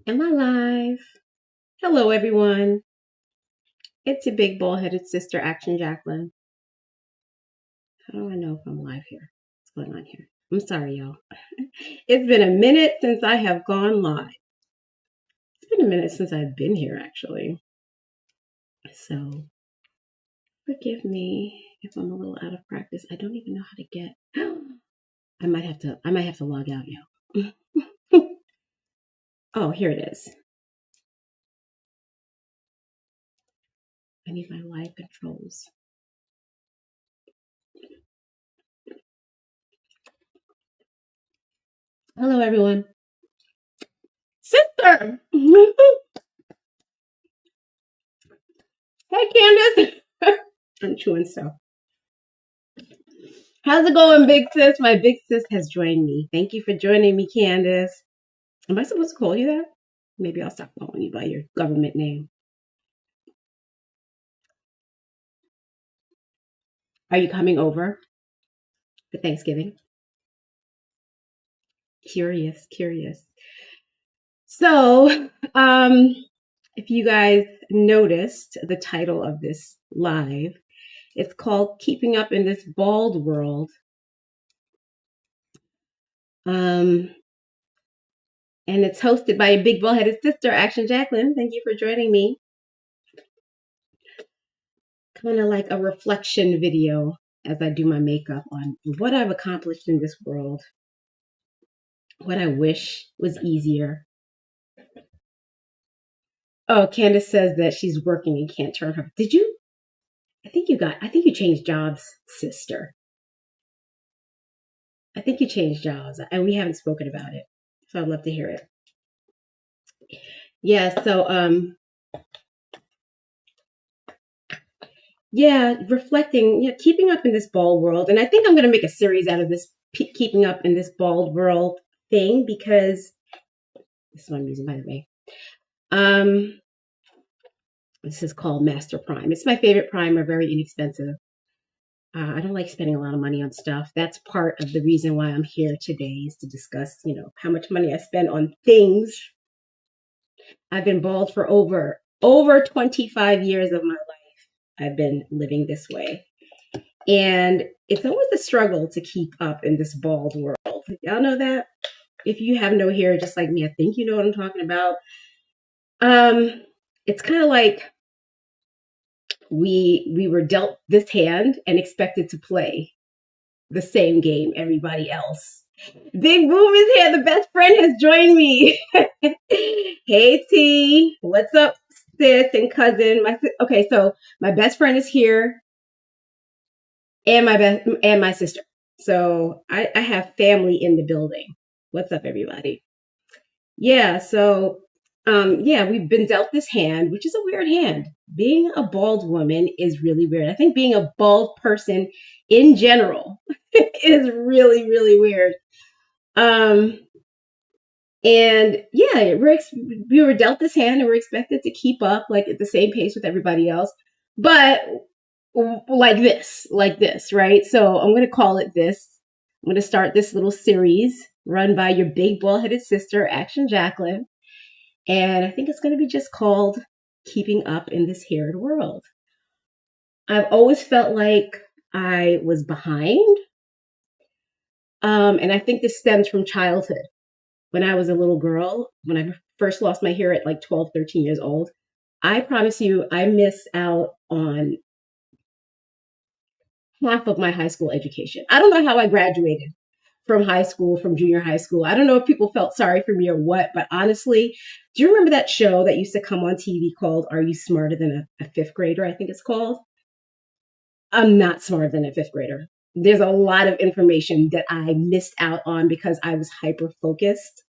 Am I live? Hello, everyone. It's your big bald-headed sister, Action Jacqueline. How do I know if I'm live here? What's going on here? I'm sorry, y'all. It's been a minute since I have gone live. It's been a minute since I've been here, actually. So forgive me if I'm a little out of practice. I don't even know how to get. I might have to log out, y'all. Oh, here it is. I need my live controls. Hello, everyone. Sister! Hey, Candace! I'm chewing stuff. How's it going, big sis? My big sis has joined me. Thank you for joining me, Candace. Am I supposed to call you that? Maybe I'll stop calling you by your government name. Are you coming over for Thanksgiving? Curious. So, if you guys noticed the title of this live, it's called Keeping Up in This Bald World. And it's hosted by a big bald-headed sister, Action Jacqueline. Thank you for joining me. Kind of like a reflection video as I do my makeup on what I've accomplished in this world, what I wish was easier. Oh, Candace says that she's working and can't turn her. Did you? I think you changed jobs, sister. I think you changed jobs and we haven't spoken about it. So I'd love to hear it. Yeah, so reflecting, keeping up in this bald world. And I think I'm going to make a series out of this keeping up in this bald world thing because this is what I'm using, by the way. This is called Master Prime. It's my favorite primer, very inexpensive. I don't like spending a lot of money on stuff. That's part of the reason why I'm here today is to discuss, how much money I spend on things. I've been bald for over 25 years of my life. I've been living this way. And it's always a struggle to keep up in this bald world. Y'all know that? If you have no hair just like me, I think you know what I'm talking about. It's kind of like we were dealt this hand and expected to play the same game everybody else. Big Boom is here. The best friend has joined me. Hey T, what's up, sis and cousin? Okay, so my best friend is here, and my sister. So I have family in the building. What's up, everybody? Yeah, so we've been dealt this hand, which is a weird hand. Being a bald woman is really weird. I think being a bald person in general is really, really weird. And yeah, we were dealt this hand and we're expected to keep up like at the same pace with everybody else, but like this, right? So I'm going to call it this. I'm going to start this little series run by your big bald-headed sister, Action Jacqueline. And I think it's going to be just called Keeping Up in This Haired World. I've always felt like I was behind. And I think this stems from childhood. When I was a little girl, when I first lost my hair at like 12, 13 years old, I promise you, I missed out on half of my high school education. I don't know how I graduated from high school, from junior high school. I don't know if people felt sorry for me or what, but honestly, do you remember that show that used to come on TV called Are You Smarter Than a Fifth Grader? I think it's called. I'm not smarter than a fifth grader. There's a lot of information that I missed out on because I was hyper focused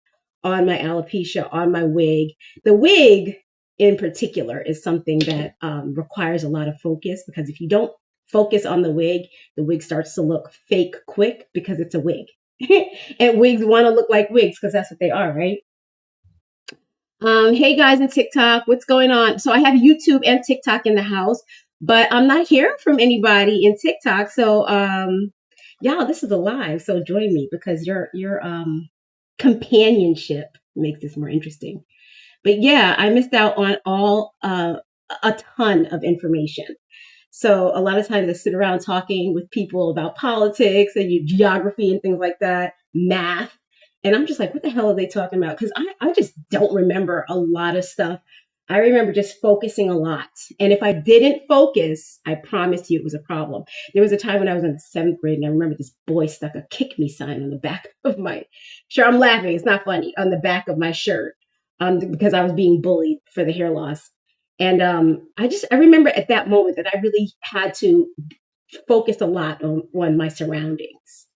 on my alopecia, on my wig. The wig in particular is something that requires a lot of focus because if you don't focus on the wig starts to look fake quick because it's a wig. And wigs want to look like wigs because that's what they are, right? Hey guys in TikTok, what's going on? So I have YouTube and TikTok in the house, but I'm not hearing from anybody in TikTok. So y'all, this is a live, so join me because your companionship makes this more interesting. But yeah, I missed out on a ton of information. So a lot of times I sit around talking with people about politics and geography and things like that, math. And I'm just like, what the hell are they talking about? Because I just don't remember a lot of stuff. I remember just focusing a lot. And if I didn't focus, I promise you it was a problem. There was a time when I was in the seventh grade and I remember this boy stuck a kick me sign on the back of my shirt. I'm laughing. It's not funny. On the back of my shirt because I was being bullied for the hair loss. And I remember at that moment that I really had to focus a lot on my surroundings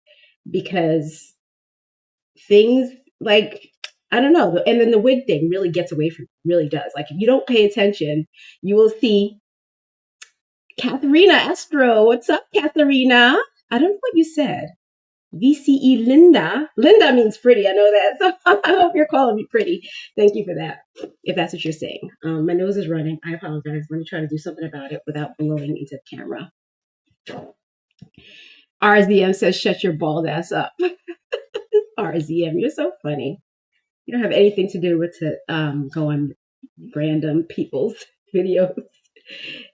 because things like, I don't know. And then the wig thing really gets away from you, really does. Like if you don't pay attention, you will see Katharina Astro. What's up, Katharina? I don't know what you said. VCE Linda. Linda means pretty. I know that. So I hope you're calling me pretty. Thank you for that. If that's what you're saying. My nose is running. I apologize. Let me try to do something about it without blowing into the camera. RZM says, shut your bald ass up. RZM, you're so funny. You don't have anything to do with to go on random people's videos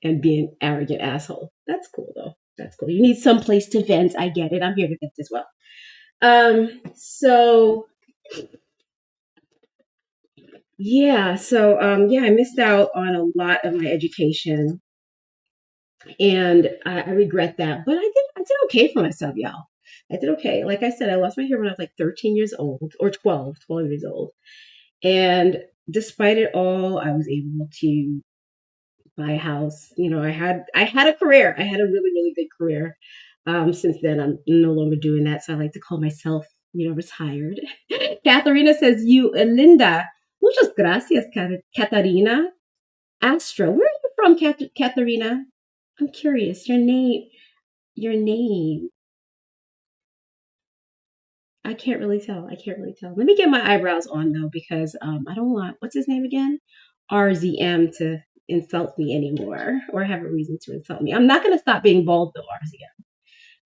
and be an arrogant asshole. That's cool though. That's cool. You need some place to vent. I get it. I'm here to vent as well. So I missed out on a lot of my education, and I regret that. But I did okay for myself, y'all. I did okay. Like I said, I lost my hair when I was like 13 years old or 12 years old. And despite it all, I was able to buy a house. You know, I had a career. I had a really, really good career. Since then, I'm no longer doing that. So I like to call myself, retired. Katharina says, Linda. Muchas gracias, Katarina. Astro. Where are you from, Katharina? I'm curious. Your name. I can't really tell. Let me get my eyebrows on though, because I don't want, what's his name again? RZM to insult me anymore or have a reason to insult me. I'm not going to stop being bald though, RZM.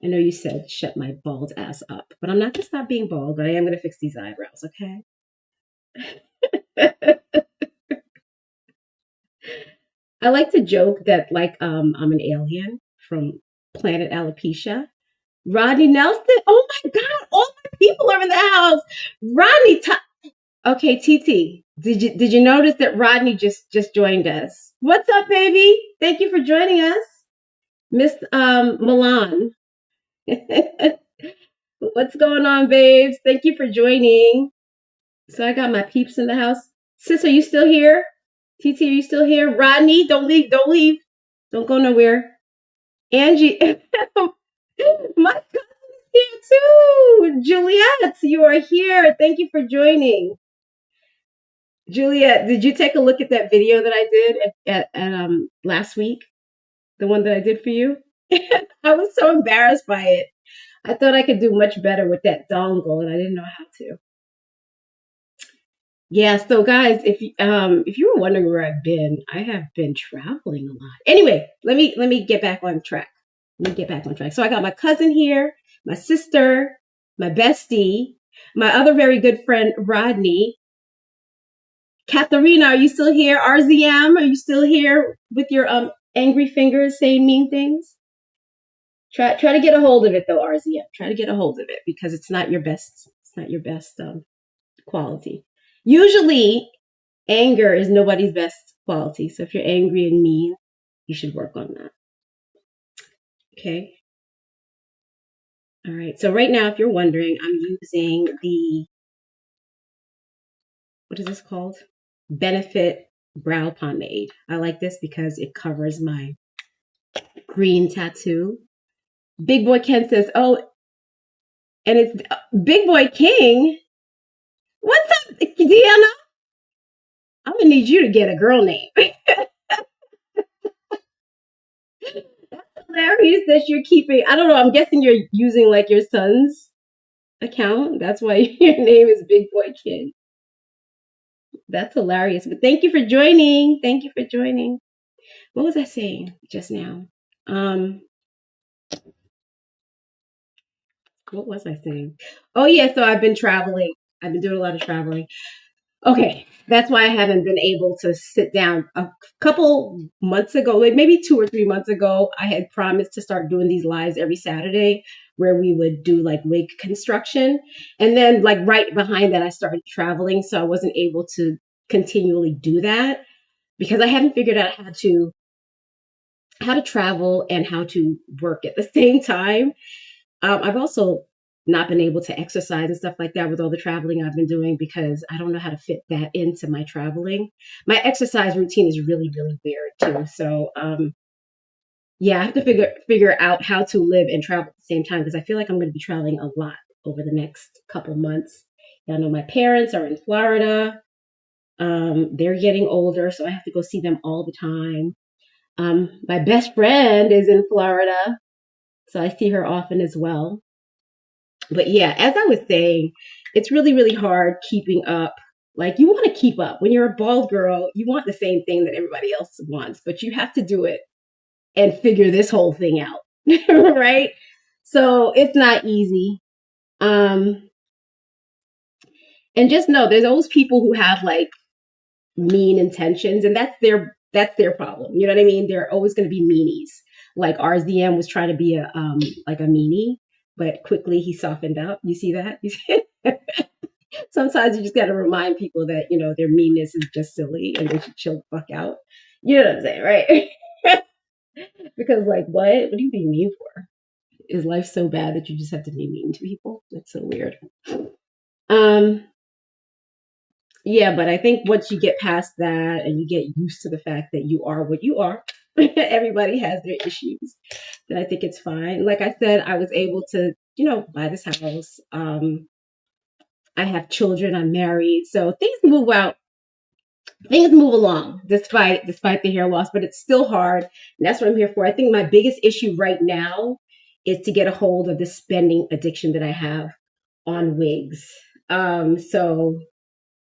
I know you said shut my bald ass up, but I'm not going to stop being bald, but I am going to fix these eyebrows, okay? I like to joke that like I'm an alien from planet Alopecia. Rodney Nelson. Oh my God! All my people are in the house. Rodney. Okay, TT. Did you notice that Rodney just joined us? What's up, baby? Thank you for joining us, Miss Milan. What's going on, babes? Thank you for joining. So I got my peeps in the house. Sis, are you still here? TT, are you still here? Rodney, don't leave. Don't go nowhere. Angie, my cousin is here too. Juliet, you are here. Thank you for joining. Juliet, did you take a look at that video that I did at last week? The one that I did for you? I was so embarrassed by it. I thought I could do much better with that dongle, and I didn't know how to. Yeah, so guys, if you were wondering where I've been, I have been traveling a lot. Anyway, let me get back on track. So I got my cousin here, my sister, my bestie, my other very good friend Rodney. Katharina, are you still here? RZM, are you still here with your angry fingers saying mean things? Try to get a hold of it though, RZM. Try to get a hold of it because it's not your best. It's not your best quality. Usually, anger is nobody's best quality. So if you're angry and mean, you should work on that. Okay. All right. So right now, if you're wondering, I'm using what is this called? Benefit Brow Pomade. I like this because it covers my green tattoo. Big Boy Ken says, oh, and it's Big Boy King. What's up, Deanna? I'm going to need you to get a girl name. That's hilarious that you're keeping, I don't know, I'm guessing you're using like your son's account. That's why your name is Big Boy King. That's hilarious. But thank you for joining. What was I saying just now? What was I saying? Oh yeah, so I've been traveling. I've been doing a lot of traveling. Okay, that's why I haven't been able to sit down. A couple months ago, like maybe 2 or 3 months ago, I had promised to start doing these lives every Saturday where we would do like wig construction. And then, like, right behind that, I started traveling. So I wasn't able to continually do that because I hadn't figured out how to travel and how to work at the same time. I've also not been able to exercise and stuff like that with all the traveling I've been doing because I don't know how to fit that into my traveling. My exercise routine is really, really weird too. So yeah, I have to figure out how to live and travel at the same time because I feel like I'm going to be traveling a lot over the next couple months. I know my parents are in Florida. They're getting older, so I have to go see them all the time. My best friend is in Florida, so I see her often as well. But yeah, as I was saying, it's really, really hard keeping up. Like, you want to keep up. When you're a bald girl, you want the same thing that everybody else wants, but you have to do it and figure this whole thing out. Right? So it's not easy. Um, and just know there's always people who have like mean intentions, and that's their problem. You know what I mean? They're always going to be meanies. Like RZM was trying to be a like a meanie, but quickly he softened up. You see that? Sometimes you just got to remind people that their meanness is just silly and they should chill the fuck out. You know what I'm saying, right? Because like, what do you be mean for? Is life so bad that you just have to be mean to people? That's so weird. Um, yeah, but I think once you get past that and you get used to the fact that you are what you are, everybody has their issues. Then I think it's fine. Like I said, I was able to, buy this house. I have children. I'm married, so things move along despite the hair loss, but it's still hard. And that's what I'm here for. I think my biggest issue right now is to get a hold of the spending addiction that I have on wigs. So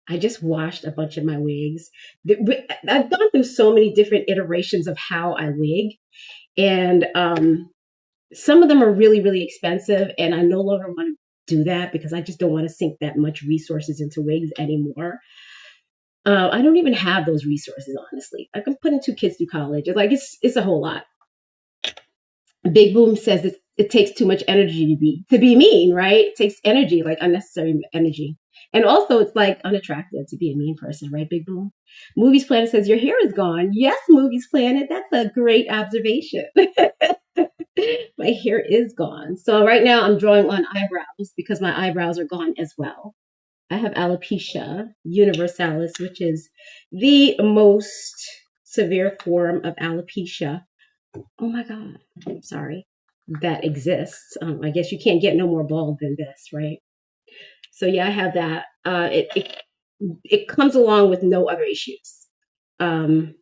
I just washed a bunch of my wigs. I've gone through so many different iterations of how I wig, and some of them are really, really expensive, and I no longer want to do that because I just don't want to sink that much resources into wigs anymore. I don't even have those resources, honestly. Like, I'm putting two kids through college. It's a whole lot. Big Boom says it takes too much energy to be mean, right? It takes energy, like unnecessary energy. And also it's like unattractive to be a mean person, right, Big Boom? Movies Planet says your hair is gone. Yes, Movies Planet, that's a great observation. My hair is gone. So right now I'm drawing on eyebrows because my eyebrows are gone as well. I have alopecia universalis, which is the most severe form of alopecia. Oh my God. I'm sorry. That exists. I guess you can't get no more bald than this, right? So yeah, I have that. It comes along with no other issues. Um,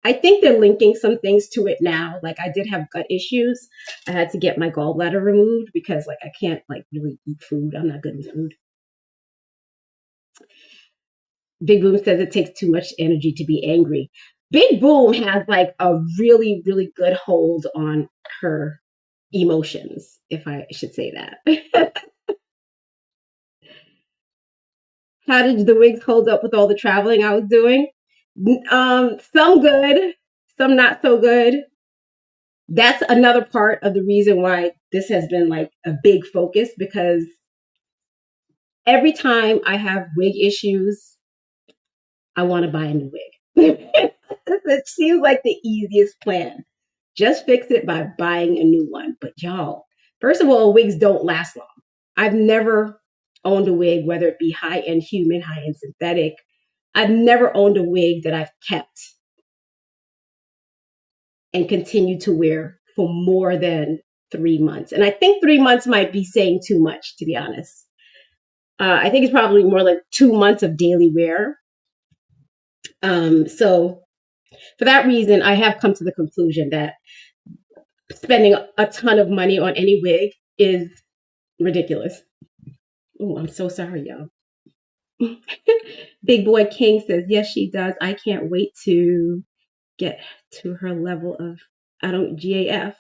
I think they're linking some things to it now. Like, I did have gut issues. I had to get my gallbladder removed because like I can't like really eat food. I'm not good with food. Big Boom says it takes too much energy to be angry. Big Boom has like a really, really good hold on her emotions, if I should say that. How did the wigs hold up with all the traveling I was doing? Some good, some not so good. That's another part of the reason why this has been like a big focus because every time I have wig issues, I want to buy a new wig. It seems like the easiest plan. Just fix it by buying a new one. But y'all, first of all, wigs don't last long. I've never owned a wig, whether it be high end human, high end synthetic. I've never owned a wig that I've kept and continued to wear for more than 3 months. And I think 3 months might be saying too much, to be honest. I think it's probably more like 2 months of daily wear. So for that reason, I have come to the conclusion that spending a ton of money on any wig is ridiculous. Oh, I'm so sorry, y'all. Big Boy King says, yes, she does. I can't wait to get to her level of, I don't, GAF.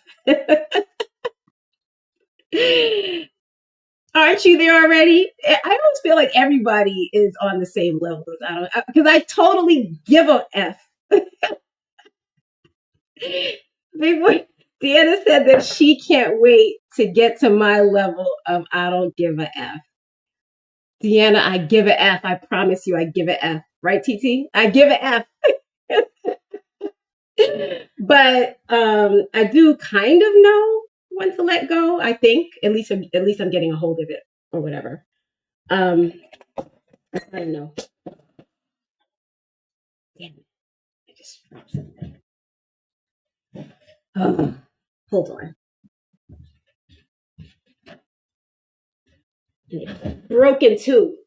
Aren't you there already? I always feel like everybody is on the same level as I don't, because I totally give a F. Before Deanna said that she can't wait to get to my level of I don't give a F. Deanna, I give a F. I promise you, I give a F. Right, TT? I give a F. But I do kind of know when to let go. I think at least I'm getting a hold of it or whatever. Um, I don't know. Damn it! I just dropped something. Hold on. Broken too.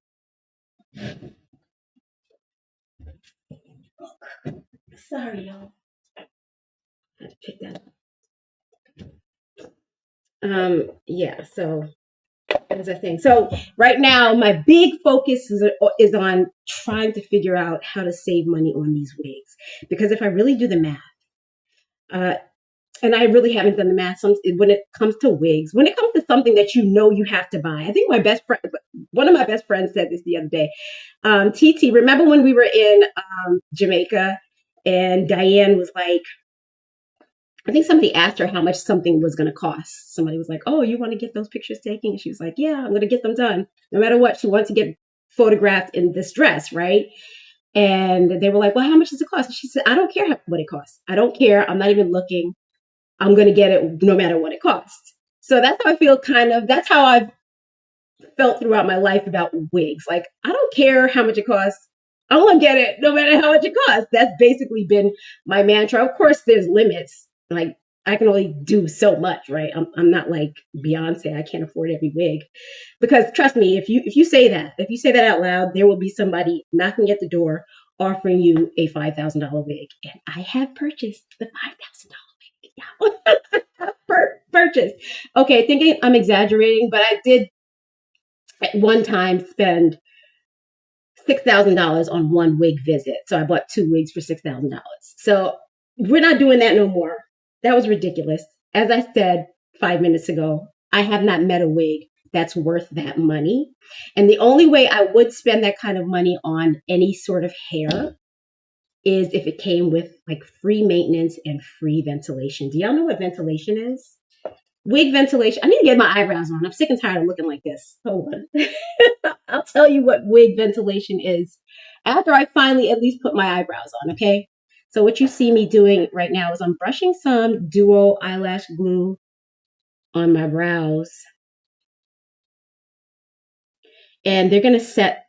Sorry, y'all. I had to pick that up. Yeah. So as a thing. So right now, my big focus is on trying to figure out how to save money on these wigs, because if I really do the math, uh, and I really haven't done the math when it comes to wigs, when it comes to something that you know you have to buy. I think one of my best friends said this the other day. TT, remember when we were in Jamaica and Diane was like, I think somebody asked her how much something was going to cost. Somebody was like, "Oh, you want to get those pictures taken?" And she was like, "Yeah, I'm going to get them done. No matter what, she wants to get photographed in this dress, right?" And they were like, "Well, how much does it cost?" And she said, "I don't care what it costs. I don't care. I'm not even looking. I'm going to get it no matter what it costs." So that's how I feel that's how I've felt throughout my life about wigs. Like, I don't care how much it costs. I want to get it no matter how much it costs. That's basically been my mantra. Of course, there's limits. Like, I can only do so much, right? I'm not like Beyonce. I can't afford every wig. Because trust me, if you say that out loud, there will be somebody knocking at the door offering you a $5,000 wig. And I have purchased the $5,000 wig. Purchased. Okay, thinking I'm exaggerating, but I did at one time spend $6,000 on one wig visit. So I bought two wigs for $6,000. So we're not doing that no more. That was ridiculous. As I said 5 minutes ago, I have not met a wig that's worth that money. And the only way I would spend that kind of money on any sort of hair is if it came with like free maintenance and free ventilation. Do y'all know what ventilation is? Wig ventilation. I need to get my eyebrows on. I'm sick and tired of looking like this. Hold on. I'll tell you what wig ventilation is after I finally at least put my eyebrows on, okay? So what you see me doing right now is I'm brushing some Duo eyelash glue on my brows. And they're going to set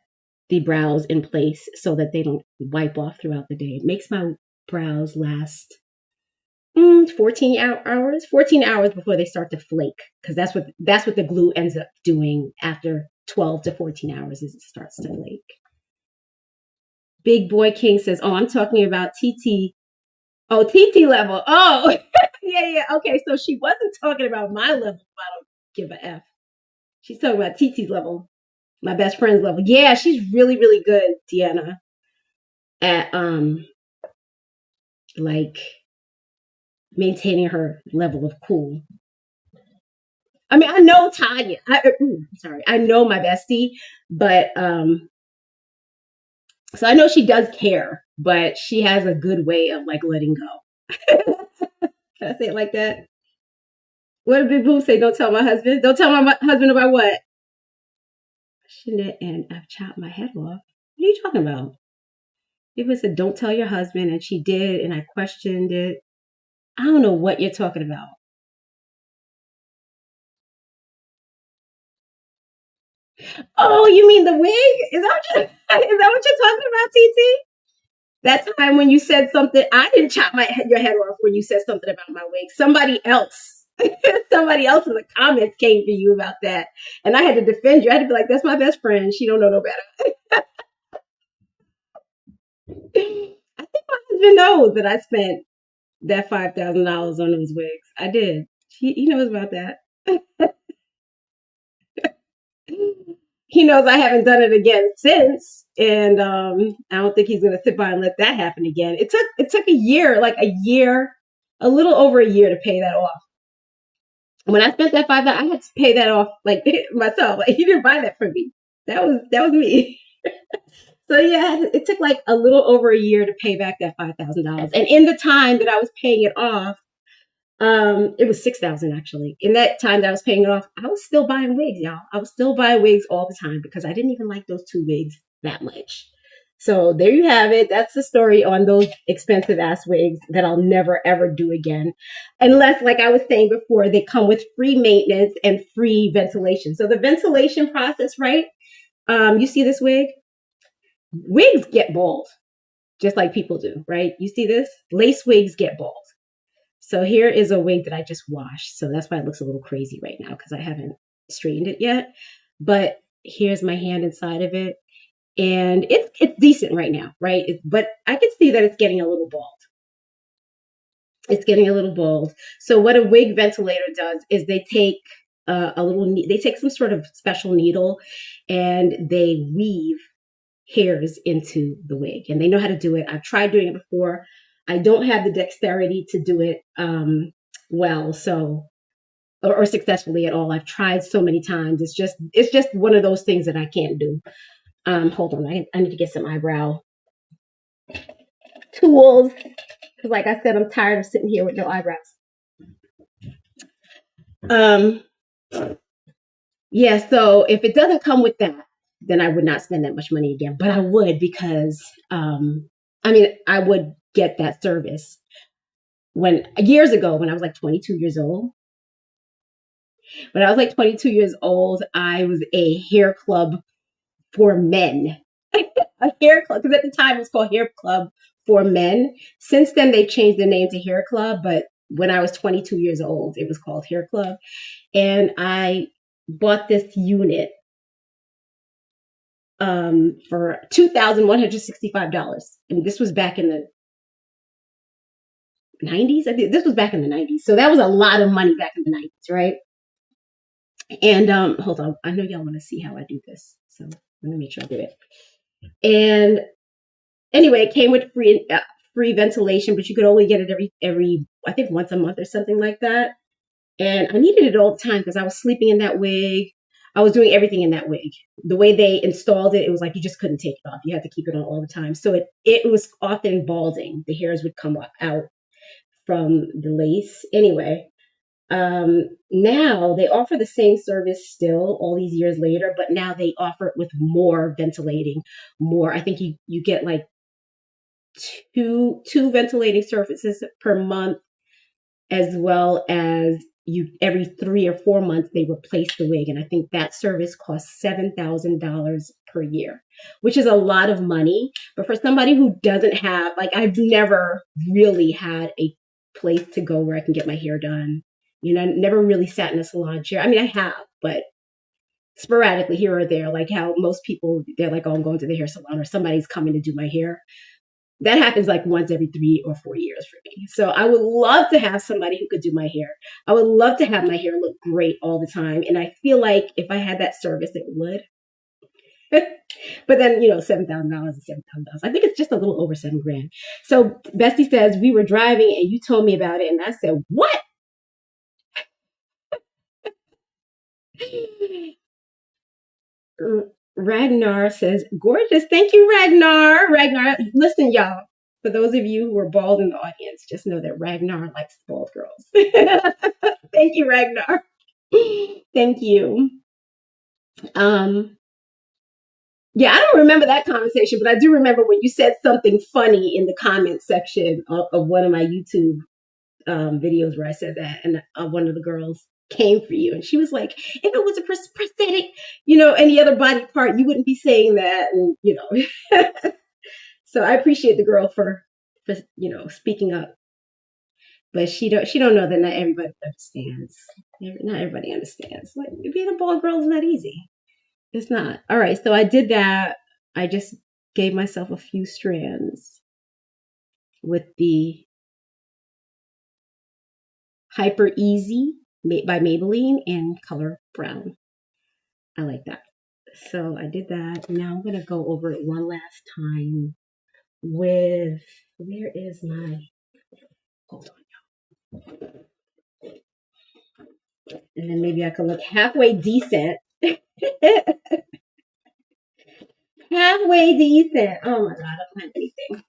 the brows in place so that they don't wipe off throughout the day. It makes my brows last 14 hours before they start to flake, because that's what the glue ends up doing after 12 to 14 hours is it starts to flake. Big Boy King says, "Oh, I'm talking about TT. Oh, TT level. Oh, yeah. Okay, so she wasn't talking about my level. I don't give a F. She's talking about TT's level, my best friend's level. Yeah, she's really, really good, Deanna, at like maintaining her level of cool. I mean, I know Tanya. I know my bestie, but so I know she does care, but she has a good way of like letting go. Can I say it like that? What did Big Boo say? Don't tell my husband. Don't tell my husband about what? Shouldn't it? And I've chopped my head off. What are you talking about? People said, "Don't tell your husband," and she did, and I questioned it. I don't know what you're talking about. Oh, you mean the wig? Is that what you're talking about, TT? That time when you said something, I didn't chop your head off when you said something about my wig. Somebody else, somebody else in the comments came for you about that, and I had to defend you. I had to be like, "That's my best friend. She don't know no better." I think my husband knows that I spent that $5,000 on those wigs. I did. He knows about that. He knows I haven't done it again since, and I don't think he's gonna sit by and let that happen again. It took a year, a little over a year, to pay that off. When I spent that $5, I had to pay that off like myself. Like he didn't buy that for me. That was me. So yeah, it took like a little over a year to pay back that $5,000. And in the time that I was paying it off, it was 6,000 actually. In that time that I was paying it off, I was still buying wigs, y'all. I was still buying wigs all the time because I didn't even like those two wigs that much. So there you have it. That's the story on those expensive ass wigs that I'll never ever do again. Unless, like I was saying before, they come with free maintenance and free ventilation. So the ventilation process, right? You see this wig? Wigs get bald, just like people do, right? You see this? Lace wigs get bald. So here is a wig that I just washed. So that's why it looks a little crazy right now because I haven't straightened it yet. But here's my hand inside of it. And it's decent right now, right? But I can see that it's getting a little bald. It's getting a little bald. So what a wig ventilator does is they take they take some sort of special needle and they weave hairs into the wig, and they know how to do it. I've tried doing it before. I don't have the dexterity to do it well, so or successfully at all. I've tried so many times. It's just one of those things that I can't do. Hold on, I need to get some eyebrow tools because, like I said, I'm tired of sitting here with no eyebrows. Um, yeah. So if it doesn't come with that, then I would not spend that much money again. But I would because I mean, I would get that service when years ago when I was like 22 years old. When I was like 22 years old, I was a hair club for men. A hair club, because at the time it was called Hair Club for Men. Since then, they changed the name to Hair Club, but when I was 22 years old, it was called Hair Club. And I bought this unit for $2,165. And this was back in the 90s. I think this was back in the 90s. So that was a lot of money back in the 90s, right? And hold on, I know y'all want to see how I do this, so let me make sure I do it. And anyway, it came with free ventilation, but you could only get it every I think once a month or something like that. And I needed it all the time because I was sleeping in that wig. I was doing everything in that wig. The way they installed it, it was like you just couldn't take it off. You had to keep it on all the time. So it was often balding. The hairs would come out from the lace. Anyway, now they offer the same service still all these years later, but now they offer it with more ventilating, more. I think you get like two ventilating surfaces per month, as well as you every 3 or 4 months they replace the wig, and I think that service costs $7,000 per year, which is a lot of money. But for somebody who doesn't have, like, I've never really had a place to go where I can get my hair done. You know, I never really sat in a salon chair. I mean, I have, but sporadically here or there, like how most people, they're like, oh, I'm going to the hair salon or somebody's coming to do my hair. That happens like once every 3 or 4 years for me. So I would love to have somebody who could do my hair. I would love to have my hair look great all the time. And I feel like if I had that service, it would. But then, $7,000 is $7,000. I think it's just a little over $7,000. So Bestie says, we were driving and you told me about it. And I said, what? Ragnar says, gorgeous. Thank you, Ragnar. Ragnar, listen, y'all. For those of you who are bald in the audience, just know that Ragnar likes bald girls. Thank you, Ragnar. Thank you. Yeah, I don't remember that conversation, but I do remember when you said something funny in the comment section of one of my YouTube videos where I said that, and one of the girls came for you, and she was like, "If it was a prosthetic, any other body part, you wouldn't be saying that." And so I appreciate the girl for speaking up, but she don't know that not everybody understands. Not everybody understands. Like, being a bald girl is not easy. It's not. All right, so I did that. I just gave myself a few strands with the Hyper Easy by Maybelline in color brown. I like that. So I did that. Now I'm going to go over it one last time with, where is my, hold on. And then maybe I could look halfway decent. Halfway decent. Oh my God, I don't have anything.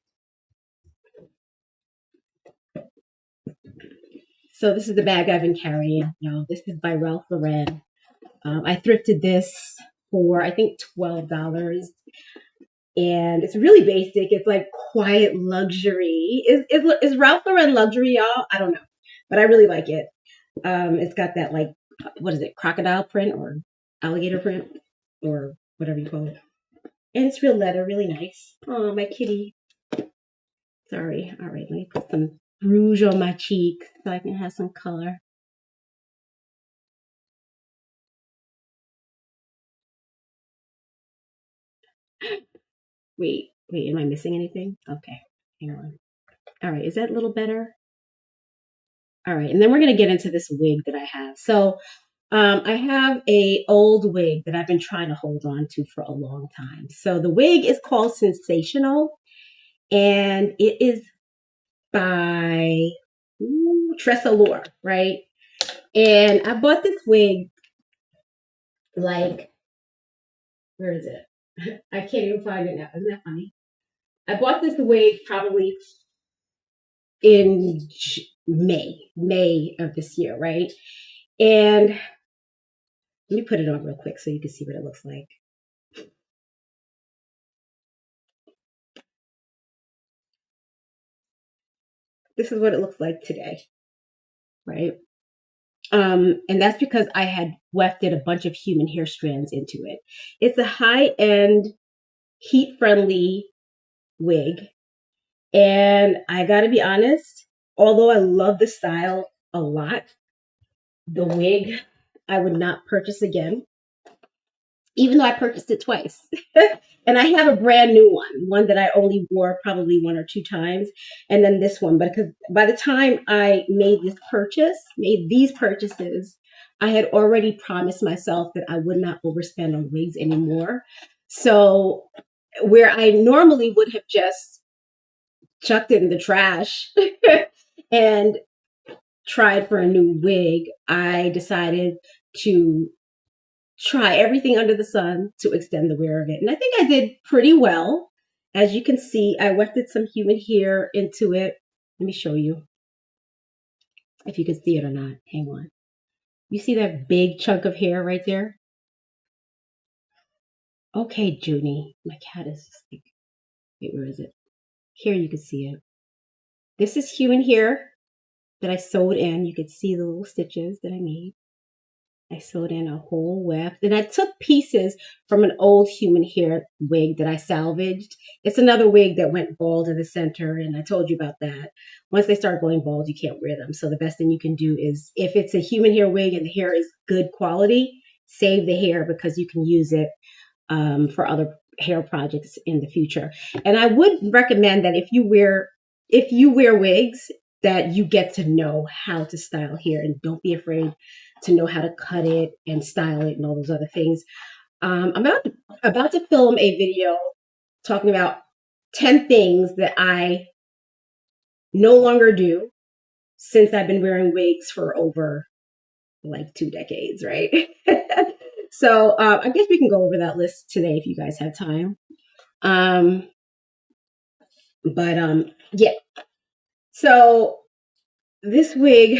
So this is the bag I've been carrying. Y'all, this is by Ralph Lauren. I thrifted this for I think $12, and it's really basic. It's like quiet luxury. Is Ralph Lauren luxury, y'all? I don't know, but I really like it. It's got that like what is it, crocodile print or alligator print or whatever you call it, and it's real leather, really nice. Oh, my kitty. Sorry. All right, let me put some rouge on my cheek so I can have some color. Wait, am I missing anything? Okay, hang on. All right, is that a little better? All right, and then we're gonna get into this wig that I have. So, I have a old wig that I've been trying to hold on to for a long time. So the wig is called Sensational, and it is by Tressa Lore, right? And I bought this wig like, where is it? I can't even find it now. Isn't that funny? I bought this wig probably in May of this year, right? And let me put it on real quick so you can see what it looks like. This is what it looks like today, right? And that's because I had wefted a bunch of human hair strands into it. It's a high-end, heat-friendly wig. And I gotta be honest, although I love the style a lot, the wig I would not purchase again, even though I purchased it twice. And I have a brand new one that I only wore probably one or two times, and then this one. But because by the time I made these purchases, I had already promised myself that I would not overspend on wigs anymore. So where I normally would have just chucked it in the trash and tried for a new wig, I decided to try everything under the sun to extend the wear of it. And I think I did pretty well. As you can see, I wefted some human hair into it. Let me show you if you can see it or not. Hang on. You see that big chunk of hair right there? Okay, Junie. My cat is like, wait, where is it? Here you can see it. This is human hair that I sewed in. You can see the little stitches that I made. I sewed in a whole weft. Then I took pieces from an old human hair wig that I salvaged. It's another wig that went bald in the center, and I told you about that. Once they start going bald, you can't wear them. So the best thing you can do is, if it's a human hair wig and the hair is good quality, save the hair because you can use it for other hair projects in the future. And I would recommend that if you wear wigs, that you get to know how to style hair and don't be afraid to know how to cut it and style it and all those other things. I'm about to film a video talking about 10 things that I no longer do since I've been wearing wigs for over like 2 decades, right? So I guess we can go over that list today if you guys have time. Yeah. So this wig,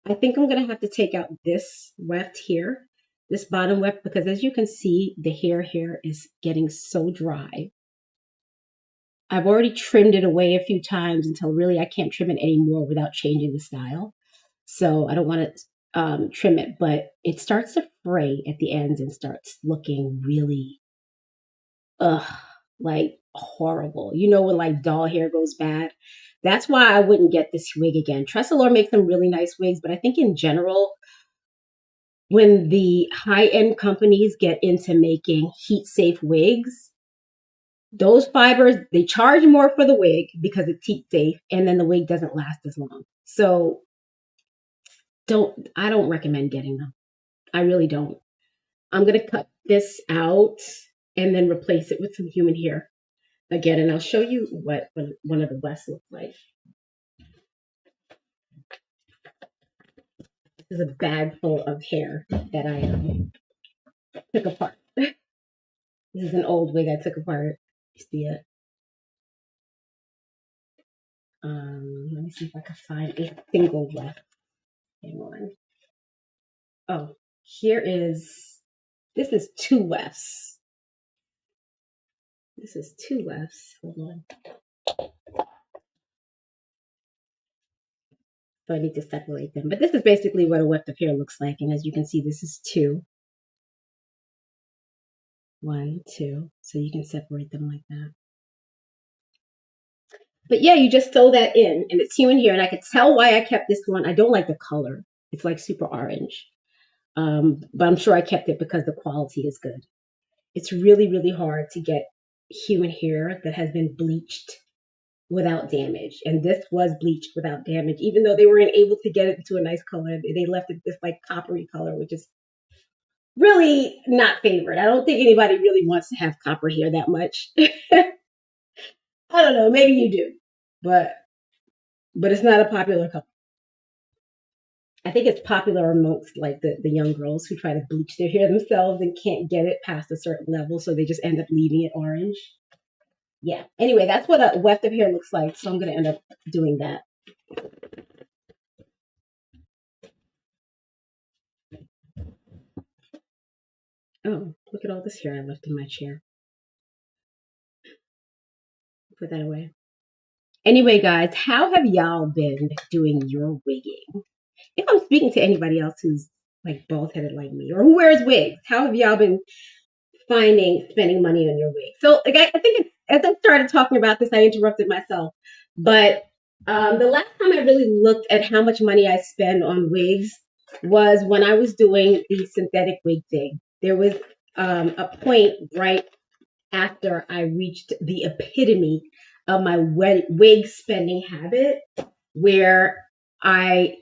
I think I'm going to have to take out this weft here, this bottom weft, because as you can see, the hair here is getting so dry. I've already trimmed it away a few times until really I can't trim it anymore without changing the style. So I don't want to trim it, but it starts to fray at the ends and starts looking really, like horrible. You know when like doll hair goes bad? That's why I wouldn't get this wig again. Tressa Lore makes some really nice wigs, but I think in general, when the high-end companies get into making heat-safe wigs, those fibers, they charge more for the wig because it's heat-safe, and then the wig doesn't last as long. So I don't recommend getting them. I really don't. I'm going to cut this out and then replace it with some human hair again, and I'll show you what one of the wefts looks like. is a bag full of hair that I took apart. This is an old wig I took apart. You see it? Let me see if I can find a single left. Hang on. Oh, this is two wefts. This is two wefts. Hold on. So I need to separate them. But this is basically what a weft of hair looks like. And as you can see, this is two. 1, 2. So you can separate them like that. But yeah, you just sew that in, and it's human hair. And I could tell why I kept this one. I don't like the color. It's like super orange. But I'm sure I kept it because the quality is good. It's really, really hard to get human hair that has been bleached without damage. And this was bleached without damage, even though they weren't able to get it into a nice color. They left it this like coppery color, which is really not favored. I don't think anybody really wants to have copper hair that much. I don't know, maybe you do, but it's not a popular color. I think it's popular amongst like the young girls who try to bleach their hair themselves and can't get it past a certain level, so they just end up leaving it orange. Yeah. Anyway, that's what a weft of hair looks like, so I'm going to end up doing that. Oh, look at all this hair I left in my chair. Put that away. Anyway, guys, how have y'all been doing your wigging? If I'm speaking to anybody else who's like bald-headed like me or who wears wigs, how have y'all been spending money on your wig? So like, I think as I started talking about this, I interrupted myself. But the last time I really looked at how much money I spend on wigs was when I was doing the synthetic wig thing. There was a point right after I reached the epitome of my wig spending habit where I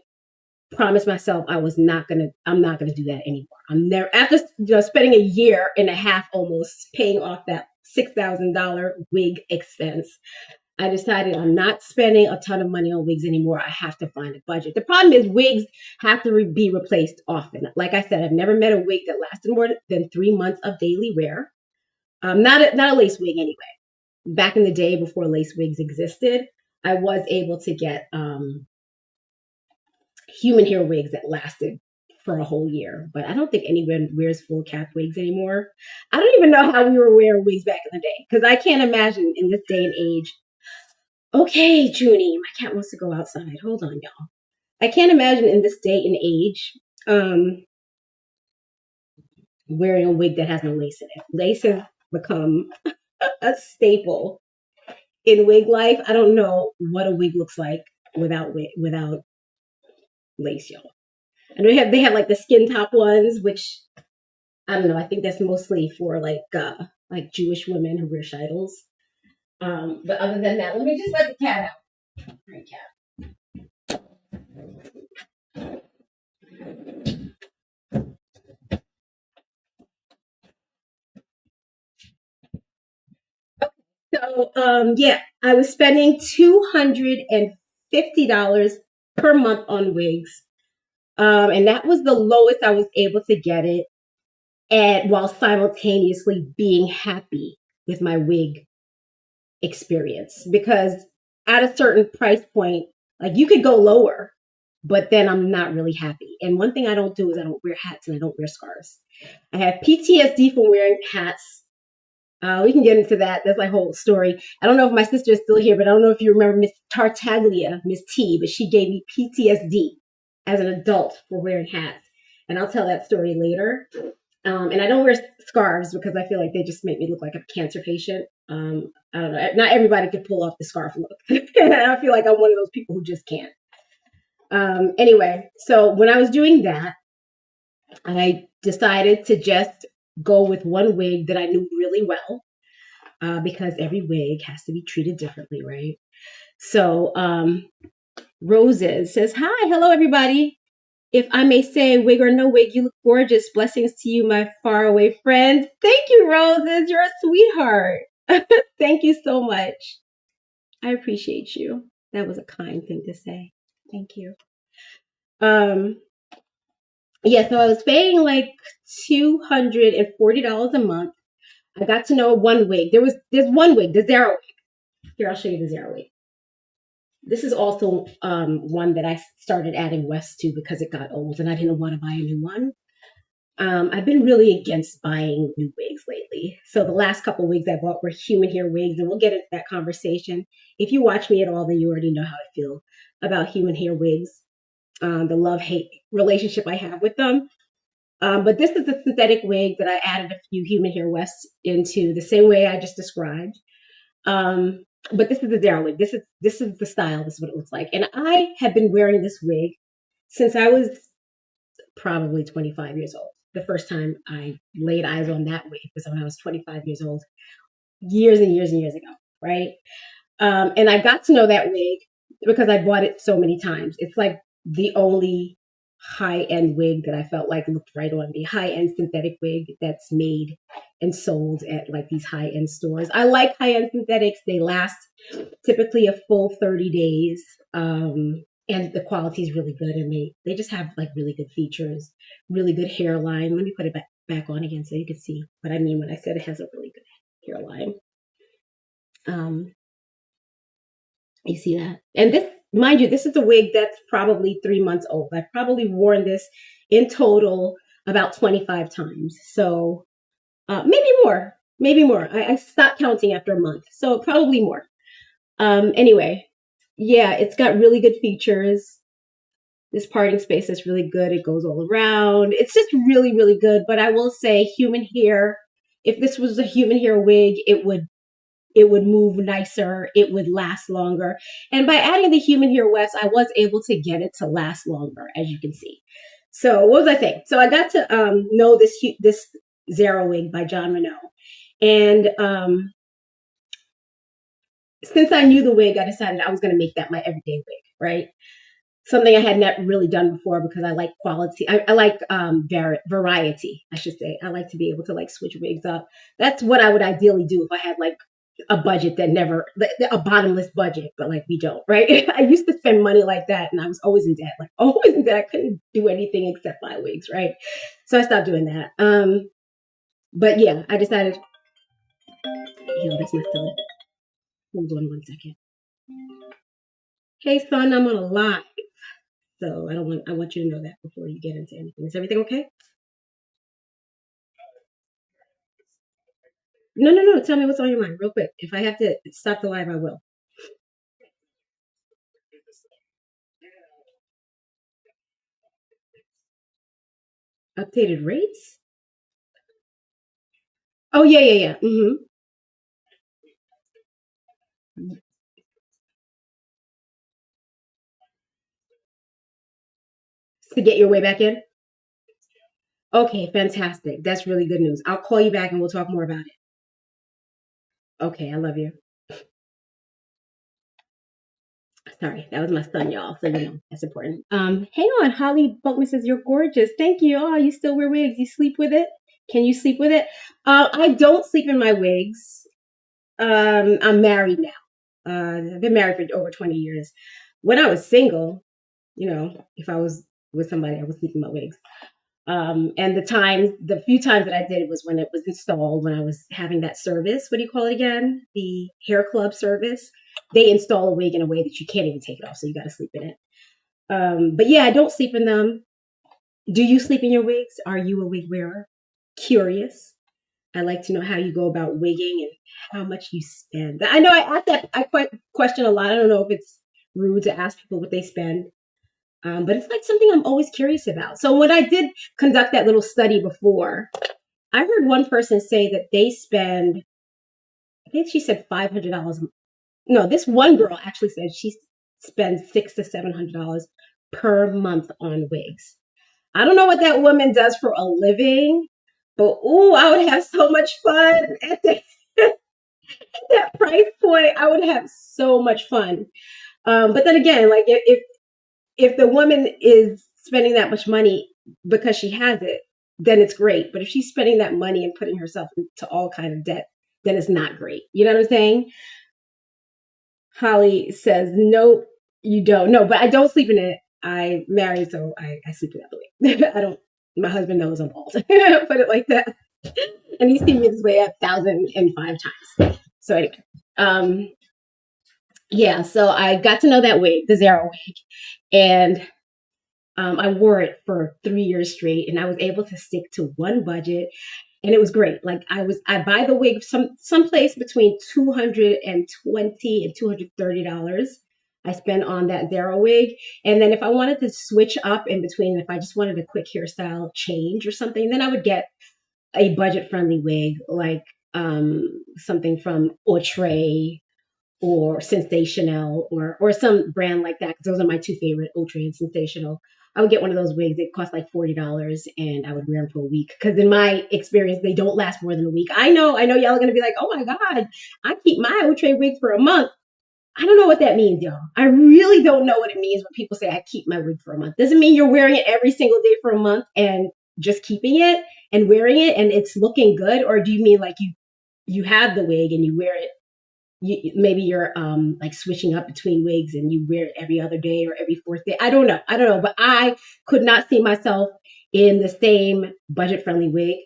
promised myself I'm not gonna do that anymore. I'm never, after spending a year and a half almost paying off that $6,000 wig expense, I decided I'm not spending a ton of money on wigs anymore. I have to find a budget. The problem is wigs have to be replaced often. Like I said, I've never met a wig that lasted more than 3 months of daily wear. Not a lace wig anyway. Back in the day before lace wigs existed, I was able to get human hair wigs that lasted for a whole year, but I don't think anyone wears full cap wigs anymore. I don't even know how we were wearing wigs back in the day, because I can't imagine in this day and age. Okay, Junie, my cat wants to go outside. Hold on, y'all. I can't imagine in this day and age wearing a wig that has no lace in it. Lace has become a staple in wig life. I don't know what a wig looks like without lace, y'all. And they have like the skin top ones, which I don't know. I think that's mostly for like Jewish women who wear scheitels. But other than that, let me just let the cat out. All right, cat. So yeah, I was spending $250 per month on wigs. And that was the lowest I was able to get it, and while simultaneously being happy with my wig experience. Because at a certain price point, like you could go lower, but then I'm not really happy. And one thing I don't do is I don't wear hats and I don't wear scarves. I have PTSD from wearing hats. We can get into that. That's my whole story. I don't know if my sister is still here, but I don't know if you remember Miss Tartaglia, Miss T, but she gave me PTSD as an adult for wearing hats. And I'll tell that story later. And I don't wear scarves because I feel like they just make me look like a cancer patient. I don't know. Not everybody can pull off the scarf look. And I feel like I'm one of those people who just can't. Anyway, so when I was doing that, I decided to just go with one wig that I knew really well, because every wig has to be treated differently, right? So Roses says, hi, hello, everybody. If I may say, wig or no wig, you look gorgeous. Blessings to you, my faraway friends. Thank you, Roses. You're a sweetheart. Thank you so much. I appreciate you. That was a kind thing to say. Thank you. Yeah, so I was paying like $240 a month. I got to know one wig. There's one wig, the Zara wig. Here, I'll show you the Zara wig. This is also one that I started adding West to because it got old and I didn't want to buy a new one. I've been really against buying new wigs lately. So the last couple wigs I bought were human hair wigs, and we'll get into that conversation. If you watch me at all, then you already know how I feel about human hair wigs, the love hate relationship I have with them. But this is the synthetic wig that I added a few human hair Wests into the same way I just described. Um, but this is the Zara wig. This is the style. This is what it looks like. And I have been wearing this wig since I was probably 25 years old. The first time I laid eyes on that wig was when I was 25 years old, years and years and years ago, right? And I got to know that wig because I bought it so many times. It's like the only high end wig that I felt like looked right on me. High end synthetic wig that's made and sold at like these high end stores. I like high end synthetics. They last typically a full 30 days. And the quality is really good, and they just have like really good features, really good hairline. Let me put it back on again so you can see what I mean when I said it has a really good hairline. Um, you see that? And this, mind you, this is a wig that's probably 3 months old. I've probably worn this in total about 25 times. So maybe more, maybe more. I stopped counting after a month, so probably more. Anyway, yeah, it's got really good features. This parting space is really good. It goes all around. It's just really, really good. But I will say human hair, if this was a human hair wig, it would move nicer. It would last longer. And by adding the human hair West, I was able to get it to last longer, as you can see. So what was I saying? So I got to know this Zara wig by Jon Renau. And since I knew the wig, I decided I was going to make that my everyday wig, right? Something I had not really done before because I like quality. I like variety, I should say. I like to be able to like switch wigs up. That's what I would ideally do if I had like a budget that never, a bottomless budget, but like we don't, right? I used to spend money like that and I was always in debt, like always in debt. I couldn't do anything except buy wigs, right? So I stopped doing that. But yeah, I decided, that's my son. Hold on one second. Hey son, I'm on a live. So I want you to know that before you get into anything. Is everything okay? No, no, no. Tell me what's on your mind real quick. If I have to stop the live, I will. Updated rates? Oh, yeah, yeah, yeah. To get your way back in? Okay, fantastic. That's really good news. I'll call you back and we'll talk more about it. Okay, I love you. Sorry, that was my son, y'all. So that's important. Hang on, Holly Buckman says you're gorgeous. Thank you. Oh, you still wear wigs? You sleep with it? Can you sleep with it? I don't sleep in my wigs. I'm married now. I've been married for over 20 years. When I was single, if I was with somebody, I was sleeping in my wigs. And the few times that I did it was when it was installed, when I was having that service. What do you call it again? The hair club service. They install a wig in a way that you can't even take it off, so you got to sleep in it. But yeah, I don't sleep in them. Do you sleep in your wigs? Are you a wig wearer? Curious. I like to know how you go about wigging and how much you spend. I know I ask that question a lot. I don't know if it's rude to ask people what they spend. But it's like something I'm always curious about. So when I did conduct that little study before, I heard one person say that they spend, I think she said $500. No, this one girl actually said she spends $600 to $700 per month on wigs. I don't know what that woman does for a living, but ooh, I would have so much fun at that price point. I would have so much fun. But then again, like if the woman is spending that much money because she has it, then it's great. But if she's spending that money and putting herself into all kind of debt, then it's not great. You know what I'm saying? Holly says, nope, you don't. No, but I don't sleep in it. I married, so I sleep in that way. I don't. My husband knows I'm bald. Put it like that. And he's seen me this way 1,005 times. So anyway, um, yeah. So I got to know that wig, the Zara wig, and I wore it for 3 years straight, and I was able to stick to one budget, and it was great. Like I buy the wig someplace between $220 and $230. I spent on that Zara wig, and then if I wanted to switch up in between, if I just wanted a quick hairstyle change or something, then I would get a budget friendly wig like something from Outre or Sensational or some brand like that. 'Cause those are my two favorite, Outre and Sensational. I would get one of those wigs. They cost like $40, and I would wear them for a week. Because in my experience, they don't last more than a week. I know y'all are gonna be like, "Oh my god, I keep my Outre wig for a month." I don't know what that means, y'all. I really don't know what it means when people say I keep my wig for a month. Doesn't mean you're wearing it every single day for a month and just keeping it and wearing it and it's looking good, or do you mean like you have the wig and you wear it? Maybe you're like switching up between wigs and you wear it every other day or every fourth day. I don't know, but I could not see myself in the same budget friendly wig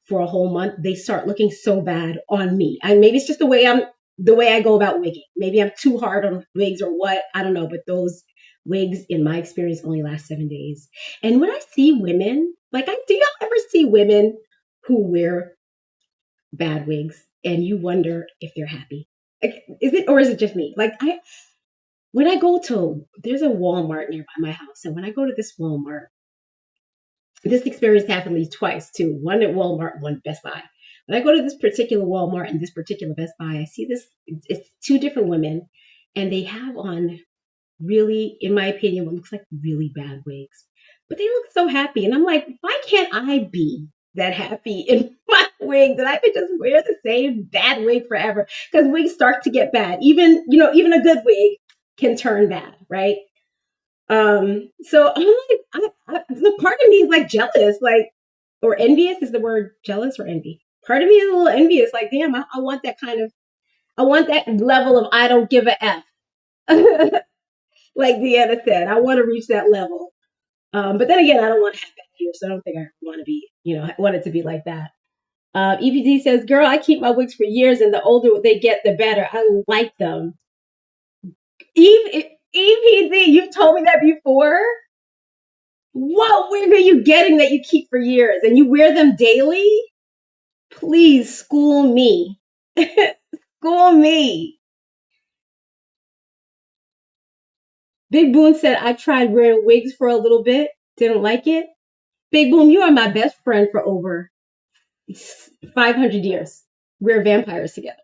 for a whole month. They start looking so bad on me, and maybe it's just the way I go about wigging. Maybe I'm too hard on wigs or what, I don't know, but those wigs in my experience only last 7 days. And when I see women, like, do y'all ever see women who wear bad wigs and you wonder if they're happy? Like, is it just me? Like, when I go to, there's a Walmart nearby my house, and when I go to this Walmart, this experience happened to me twice too. One at Walmart, one at Best Buy. When I go to this particular Walmart and this particular Best Buy, I see it's two different women, and they have on really, in my opinion, what looks like really bad wigs. But they look so happy. And I'm like, why can't I be that happy in my wig that I could just wear the same bad wig forever? Because wigs start to get bad. Even a good wig can turn bad, right? So I'm like, the part of me is like jealous, like, or envious. Is the word jealous or envy? Part of me is a little envious, like, damn, I want that I want that level of I don't give a F. Like Deanna said, I want to reach that level. But then again, I don't want to have that here, so I don't think I want to be, I want it to be like that. EPD says, girl, I keep my wigs for years, and the older they get, the better. I like them. EPD, you've told me that before. What wig are you getting that you keep for years and you wear them daily? Please school me. School me. Big Boom said, I tried wearing wigs for a little bit, didn't like it. Big Boom, you are my best friend for over 500 years. We're vampires together.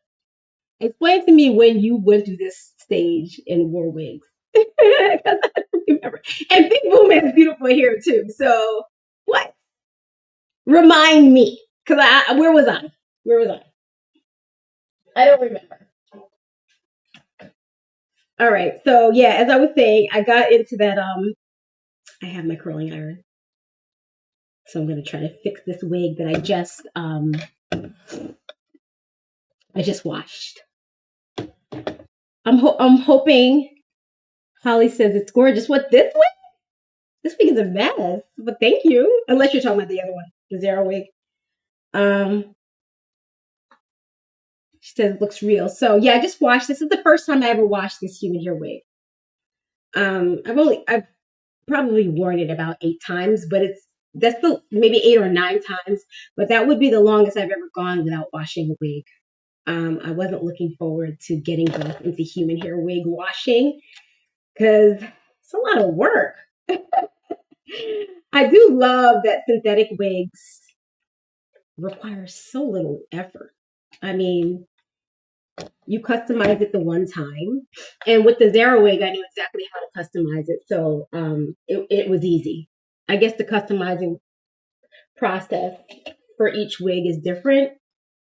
Explain to me when you went through this stage and wore wigs. Because I don't remember. And Big Boom has beautiful hair too. So what? Remind me. Because where was I? Where was I? I don't remember. All right. So yeah, as I was saying, I got into that. I have my curling iron. So I'm gonna try to fix this wig that I just washed. I'm hoping. Holly says it's gorgeous. What, this wig? This wig is a mess. But thank you. Unless you're talking about the other one, the Zara wig. She says it looks real. So yeah, I just washed. This is the first time I ever washed this human hair wig. I've probably worn it about 8 times, but that's maybe 8 or 9 times. But that would be the longest I've ever gone without washing a wig. I wasn't looking forward to getting back into human hair wig washing because it's a lot of work. I do love that synthetic wigs require so little effort. I mean, you customize it the one time, and with the Zara wig, I knew exactly how to customize it, so it was easy. I guess the customizing process for each wig is different,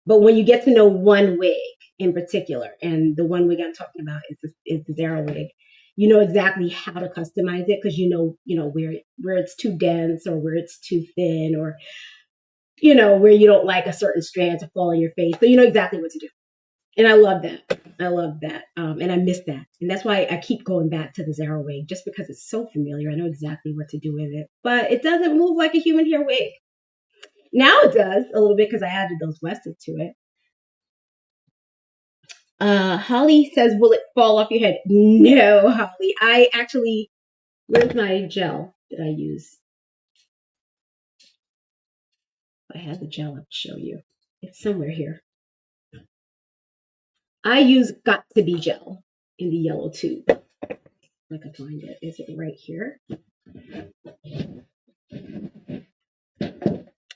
but when you get to know one wig in particular, and the one wig I'm talking about is the Zara wig, you know exactly how to customize it because you know where it's too dense or where it's too thin or where you don't like a certain strand to fall in your face, so you know exactly what to do. And I love that. And I miss that. And that's why I keep going back to the Zara wig, just because it's so familiar. I know exactly what to do with it. But it doesn't move like a human hair wig. Now it does a little bit because I added those Westons to it. Holly says, will it fall off your head? No, Holly. I actually, where's my gel that I use? I have the gel, I'll show you. It's somewhere here. I use Got to Be gel in the yellow tube. I can find it. Is it right here?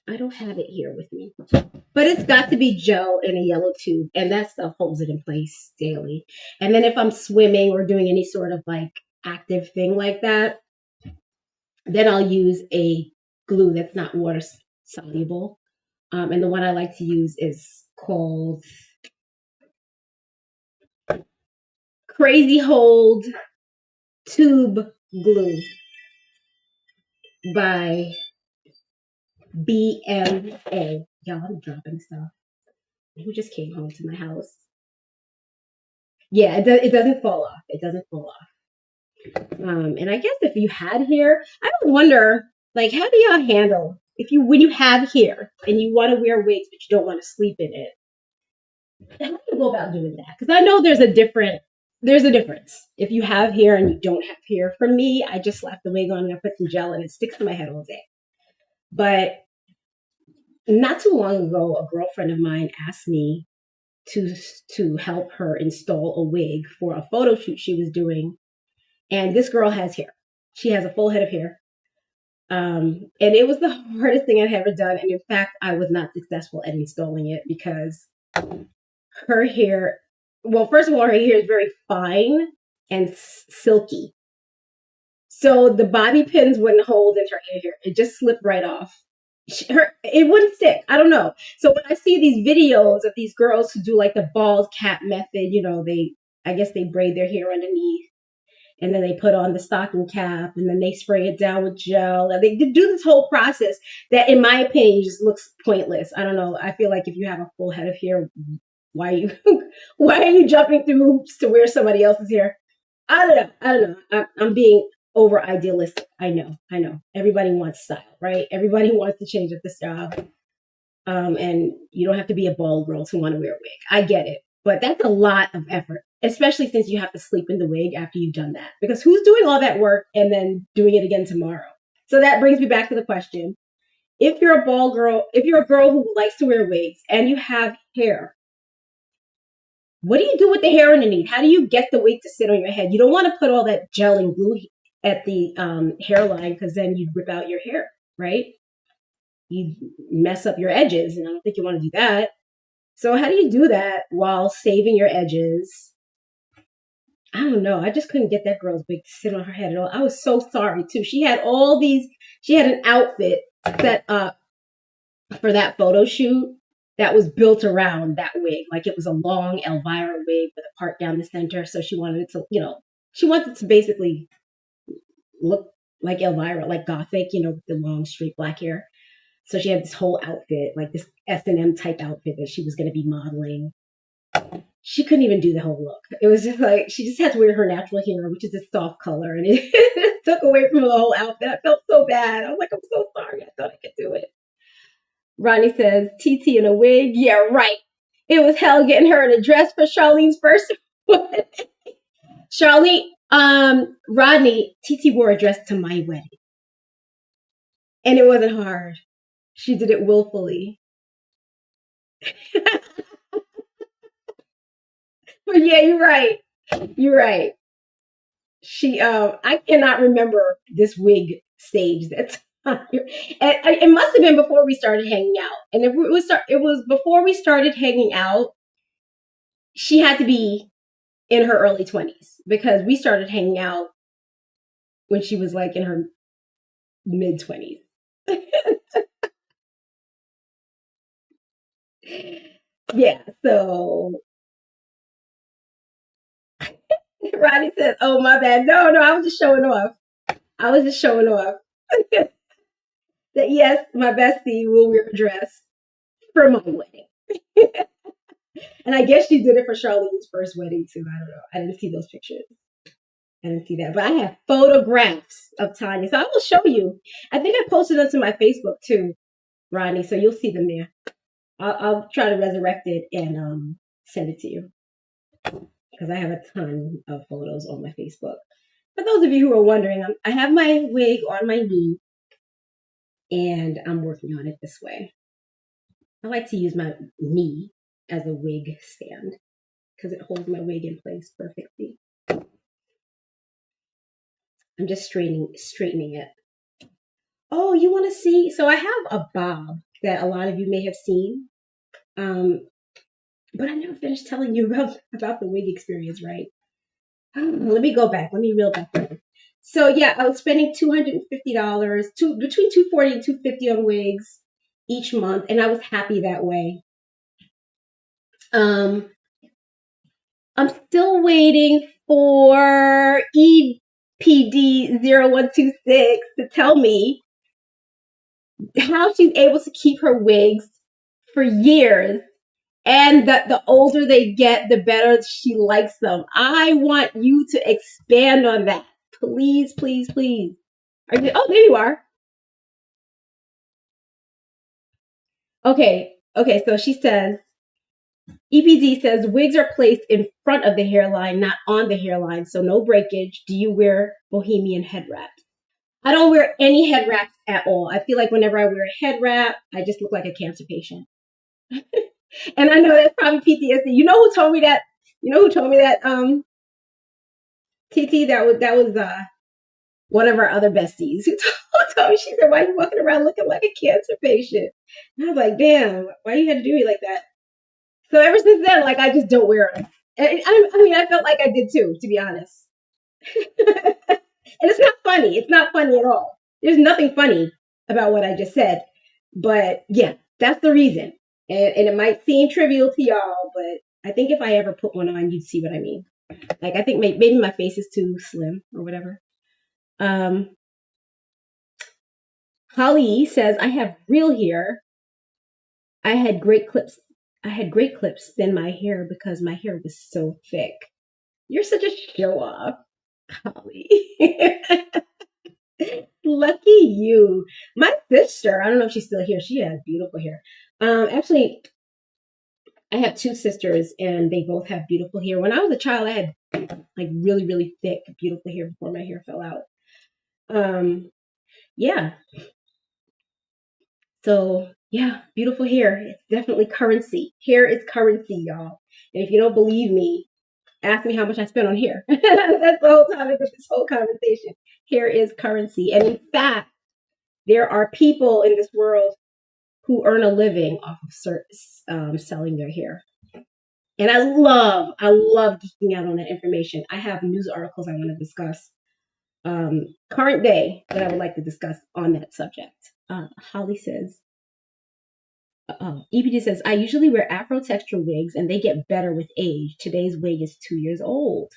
I don't have it here with me. But it's Got to Be gel in a yellow tube, and that stuff holds it in place daily. And then if I'm swimming or doing any sort of like active thing like that, then I'll use a glue that's not water soluble. And the one I like to use is called Crazy Hold Tube Glue by BMA. Y'all, I'm dropping stuff. Who just came home to my house? Yeah, it doesn't fall off. It doesn't fall off. And I guess if you had hair, I would wonder, like, how do y'all handle when you have hair and you want to wear wigs but you don't want to sleep in it? How do you go about doing that? Because I know there's a difference. If you have hair and you don't have hair. For me, I just slap the wig on and I put some gel and it sticks to my head all day. But not too long ago, a girlfriend of mine asked me to help her install a wig for a photo shoot she was doing. And this girl has hair. She has a full head of hair. And it was the hardest thing I'd ever done. And in fact, I was not successful at installing it because her hair, well, first of all, her hair is very fine and silky. So the bobby pins wouldn't hold into her hair. It just slipped right off. It wouldn't stick. I don't know. So when I see these videos of these girls who do like the bald cap method, I guess they braid their hair underneath and then they put on the stocking cap and then they spray it down with gel. And they do this whole process that, in my opinion, just looks pointless. I don't know. I feel like if you have a full head of hair, why are you jumping through hoops to wear somebody else's hair? I don't know. I'm being over idealistic. I know. Everybody wants style, right? Everybody wants to change up the style. And you don't have to be a bald girl to want to wear a wig. I get it. But that's a lot of effort, especially since you have to sleep in the wig after you've done that. Because who's doing all that work and then doing it again tomorrow? So that brings me back to the question. If you're a bald girl, if you're a girl who likes to wear wigs and you have hair, what do you do with the hair underneath? How do you get the wig to sit on your head? You don't want to put all that gel and glue at the hairline because then you'd rip out your hair, right? You mess up your edges, and I don't think you want to do that. So how do you do that while saving your edges? I don't know. I just couldn't get that girl's wig to sit on her head at all. I was so sorry too. She had an outfit set up for that photo shoot that was built around that wig. Like it was a long Elvira wig with a part down the center. So she wanted it to, basically look like Elvira, like gothic, with the long straight black hair. So she had this whole outfit, like this S&M type outfit that she was going to be modeling. She couldn't even do the whole look. It was just like, she just had to wear her natural hair, which is a soft color. And it took away from the whole outfit. I felt so bad. I was like, I'm so sorry. I thought I could do it. Ronnie says, TT in a wig. Yeah, right. It was hell getting her in a dress for Charlene's first one. Rodney, TT wore a dress to my wedding. And it wasn't hard. She did it willfully. But yeah, you're right. She, I cannot remember this wig stage that time. And it must have been before we started hanging out. And if it was before we started hanging out, she had to be in her early 20s because we started hanging out when she was like in her mid 20s. Yeah, so Ronnie says, oh, my bad. No, I was just showing off. That yes, my bestie will wear a dress for my wedding. And I guess she did it for Charlene's first wedding too. I don't know. I didn't see those pictures. I didn't see that. But I have photographs of Tanya. So I will show you. I think I posted them to my Facebook too. Ronnie. So you'll see them there. I'll try to resurrect it and send it to you because I have a ton of photos on my Facebook. For those of you who are wondering, I have my wig on my knee and I'm working on it this way. I like to use my knee as a wig stand because it holds my wig in place perfectly. I'm just straightening it. Oh, you want to see? So I have a bob that a lot of you may have seen. But I never finished telling you about the wig experience, right? Let me go back. Let me reel back. So yeah, I was spending $250, between $240 and $250 on wigs each month, and I was happy that way. I'm still waiting for EPD0126 to tell me how she's able to keep her wigs for years, and that the older they get, the better she likes them. I want you to expand on that. Please, please, please. Oh, there you are. Okay, so she says, EPD says, wigs are placed in front of the hairline, not on the hairline, so no breakage. Do you wear bohemian head wraps? I don't wear any head wraps at all. I feel like whenever I wear a head wrap, I just look like a cancer patient. And I know that's probably PTSD. You know who told me that? TT, that was one of our other besties who told me. She said, "Why are you walking around looking like a cancer patient?" And I was like, "Damn, why you had to do me like that?" So ever since then, like I just don't wear them. And I felt like I did too, to be honest. And it's not funny. It's not funny at all. There's nothing funny about what I just said. But yeah, that's the reason. And it might seem trivial to y'all, but I think if I ever put one on, you'd see what I mean. Like I think maybe my face is too slim or whatever. Holly says, I have real hair. I had great clips in my hair because my hair was so thick. You're such a show off, Holly. Lucky you. My sister, I don't know if she's still here. She has beautiful hair. Actually, I have two sisters and they both have beautiful hair. When I was a child, I had like really, really thick, beautiful hair before my hair fell out. Yeah. So yeah, beautiful hair. It's definitely currency. Hair is currency, y'all. And if you don't believe me, ask me how much I spent on hair. That's the whole topic of this whole conversation. Hair is currency. And in fact, there are people in this world who earn a living off of selling their hair. And I love geeking out on that information. I have news articles I want to discuss current day that I would like to discuss on that subject. Holly says, EPD says, I usually wear Afro texture wigs and they get better with age. Today's wig is 2 years old.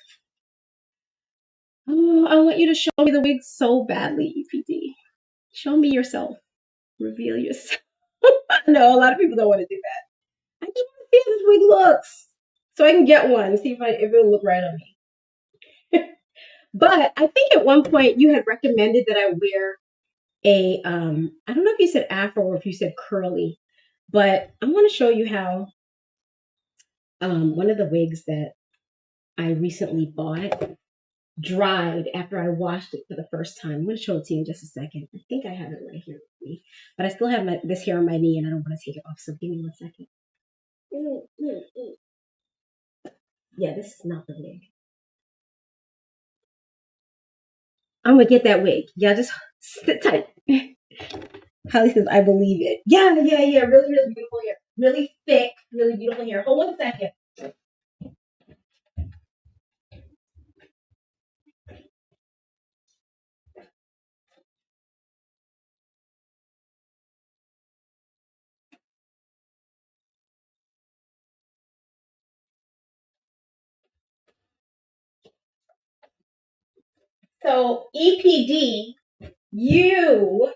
Oh, I want you to show me the wig so badly, EPD. Show me yourself. Reveal yourself. No, a lot of people don't want to do that. I just want to see how this wig looks so I can get one and see if it'll look right on me. But I think at one point you had recommended that I wear I don't know if you said afro or if you said curly, but I want to show you how one of the wigs that I recently bought dried after I washed it for the first time. I'm going to show it to you in just a second. I think I have it right here with me, but I still have this hair on my knee and I don't want to take it off, so give me 1 second. Yeah, this is not the wig. I'm going to get that wig. Yeah, just sit tight. Holly says, I believe it. Yeah. Really, really beautiful hair. Really thick, really beautiful hair. Hold 1 second. So EPD, you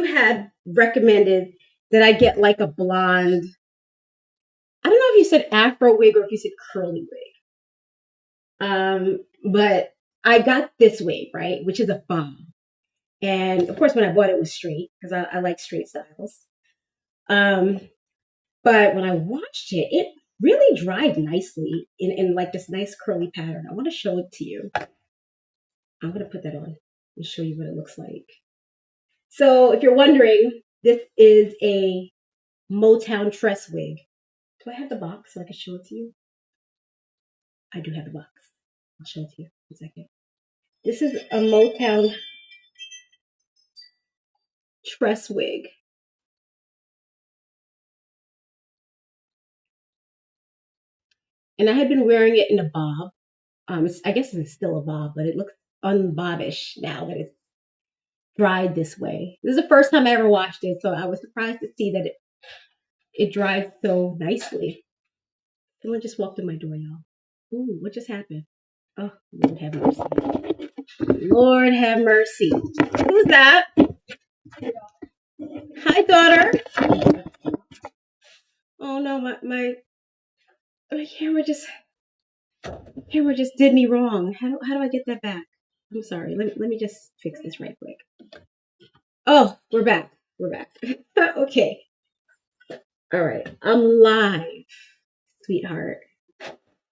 had recommended that I get like a blonde. I don't know if you said afro wig or if you said curly wig. But I got this wig, right, which is a bomb. And of course, when I bought it, it was straight because I like straight styles. Um, but when I washed it, it really dried nicely in like this nice curly pattern. I want to show it to you. I'm going to put that on and show you what it looks like. So if you're wondering, this is a Motown tress wig. Do I have the box so I can show it to you? I do have the box. I'll show it to you in a second. This is a Motown tress wig. And I had been wearing it in a bob. I guess it's still a bob, but it looks unbobbish now that it's dried this way. This is the first time I ever washed it, so I was surprised to see that it dried so nicely. Someone just walked in my door, y'all. Ooh, what just happened? Oh, Lord have mercy. Lord have mercy. Who's that? Hi, daughter. Oh no, my camera just did me wrong. How do I get that back? I'm sorry. Let me just fix this right quick. Oh, we're back. We're back. Okay. All right. I'm live, sweetheart.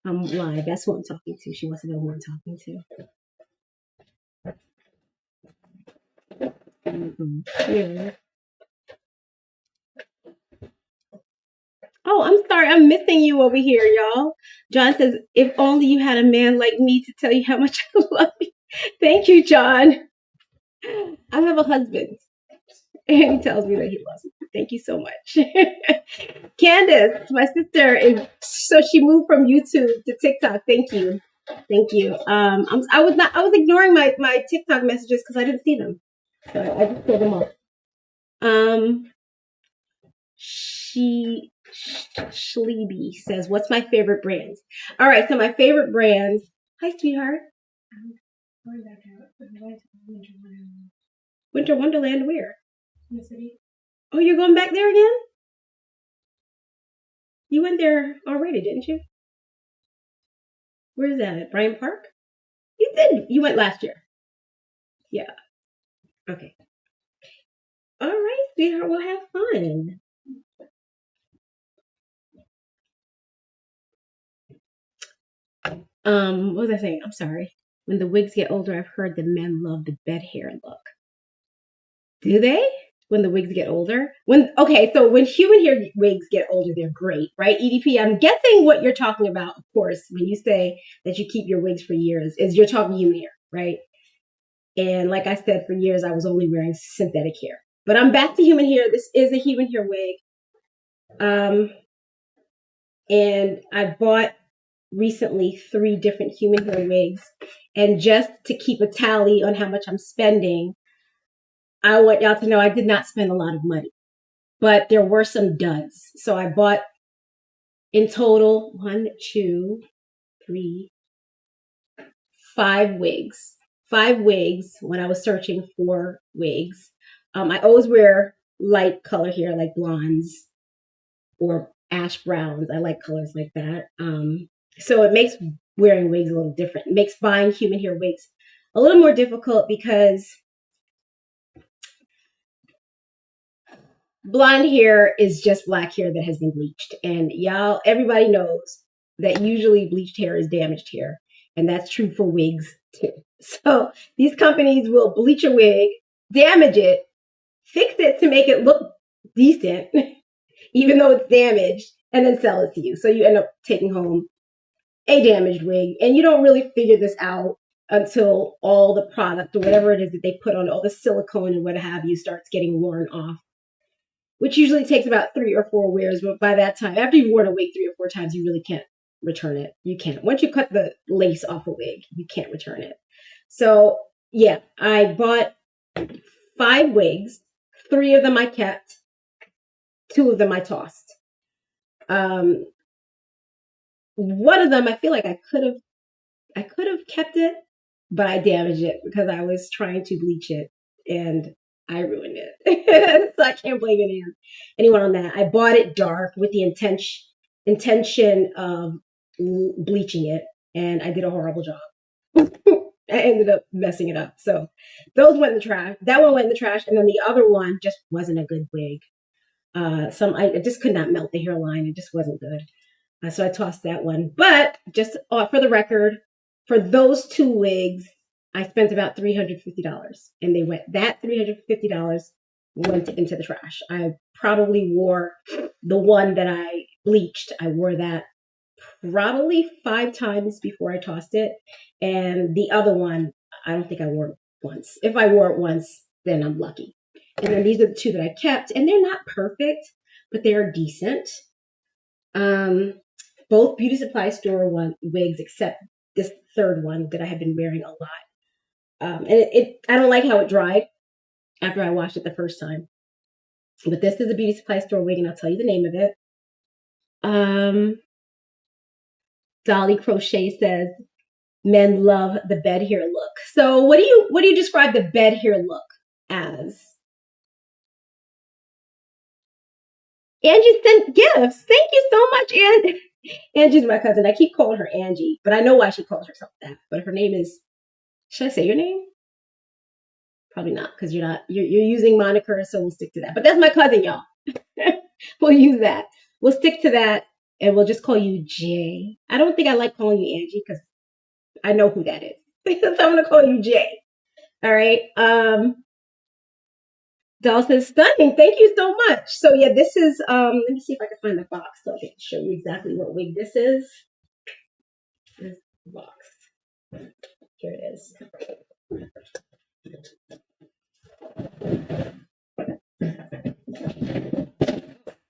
I'm live. That's who I'm talking to. She wants to know who I'm talking to. Yeah. Oh, I'm sorry. I'm missing you over here, y'all. John says, if only you had a man like me to tell you how much I love you. Thank you, John. I have a husband, and he tells me that he loves me. Thank you so much. Candace, my sister, so she moved from YouTube to TikTok. Thank you. Thank you. I was ignoring my TikTok messages because I didn't see them. So I just pulled them off. Schleeby says, what's my favorite brands? All right, so my favorite brands. Hi, sweetheart. Winter Wonderland where? In the city. Oh, you're going back there again? You went there already, didn't you? Where is that? At Bryant Park? You did. You went last year. Yeah. Okay. All right, sweetheart. We'll have fun. What was I saying? I'm sorry. When the wigs get older, I've heard that men love the bed hair look. Do they? When the wigs get older? When human hair wigs get older, they're great, right? EDP, I'm guessing what you're talking about, of course, when you say that you keep your wigs for years, is you're talking human hair, right? And like I said, for years, I was only wearing synthetic hair. But I'm back to human hair. This is a human hair wig. And I bought recently 3 different human hair wigs. And just to keep a tally on how much I'm spending, I want y'all to know I did not spend a lot of money, but there were some duds. So I bought in total 1, 2, 3, 5 wigs. 5 wigs when I was searching for wigs. I always wear light color hair like blondes or ash browns. I like colors like that. So it makes wearing wigs a little different. It makes buying human hair wigs a little more difficult because blonde hair is just black hair that has been bleached. And y'all, everybody knows that usually bleached hair is damaged hair. And that's true for wigs too. So these companies will bleach a wig, damage it, fix it to make it look decent, even though it's damaged, and then sell it to you. So you end up taking home a damaged wig. And you don't really figure this out until all the product or whatever it is that they put on, all the silicone and what have you, starts getting worn off, which usually takes about 3 or 4 wears. But by that time, after you've worn a wig 3 or 4 times, you really can't return it. You can't. Once you cut the lace off a wig, you can't return it. So yeah, I bought 5 wigs. 3 of them I kept. 2 of them I tossed. One of them I feel like I could have kept it, but I damaged it because I was trying to bleach it and I ruined it. So I can't blame anyone on that. I bought it dark with the intention of bleaching it, and I did a horrible job. I ended up messing it up. So those went in the trash. That one went in the trash, and then the other one just wasn't a good wig. I just could not melt the hairline. It just wasn't good. So I tossed that one. But just for the record, for those two wigs, I spent about $350, and that $350 went into the trash. I probably wore the one that I bleached. I wore that probably 5 times before I tossed it, and the other one, I don't think I wore it once. If I wore it once, then I'm lucky. And then these are the two that I kept, and they're not perfect, but they are decent. Both beauty supply store wigs, except this third one that I have been wearing a lot. And I don't like how it dried after I washed it the first time. But this is a beauty supply store wig, and I'll tell you the name of it. Dolly Crochet says, men love the bed hair look. So what do you describe the bed hair look as? Angie sent gifts. Thank you so much, Angie. Angie's my cousin. I keep calling her Angie, but I know why she calls herself that. But her name is, should I say your name? Probably not, because you're using monikers, so we'll stick to that. But that's my cousin, y'all. We'll use that. We'll stick to that, and we'll just call you Jay. I don't think I like calling you Angie, because I know who that is. So I'm going to call you Jay. All right. Doll says, stunning. Thank you so much. So yeah, this is, let me see if I can find the box so I can show you exactly what wig this is. This box. Here it is.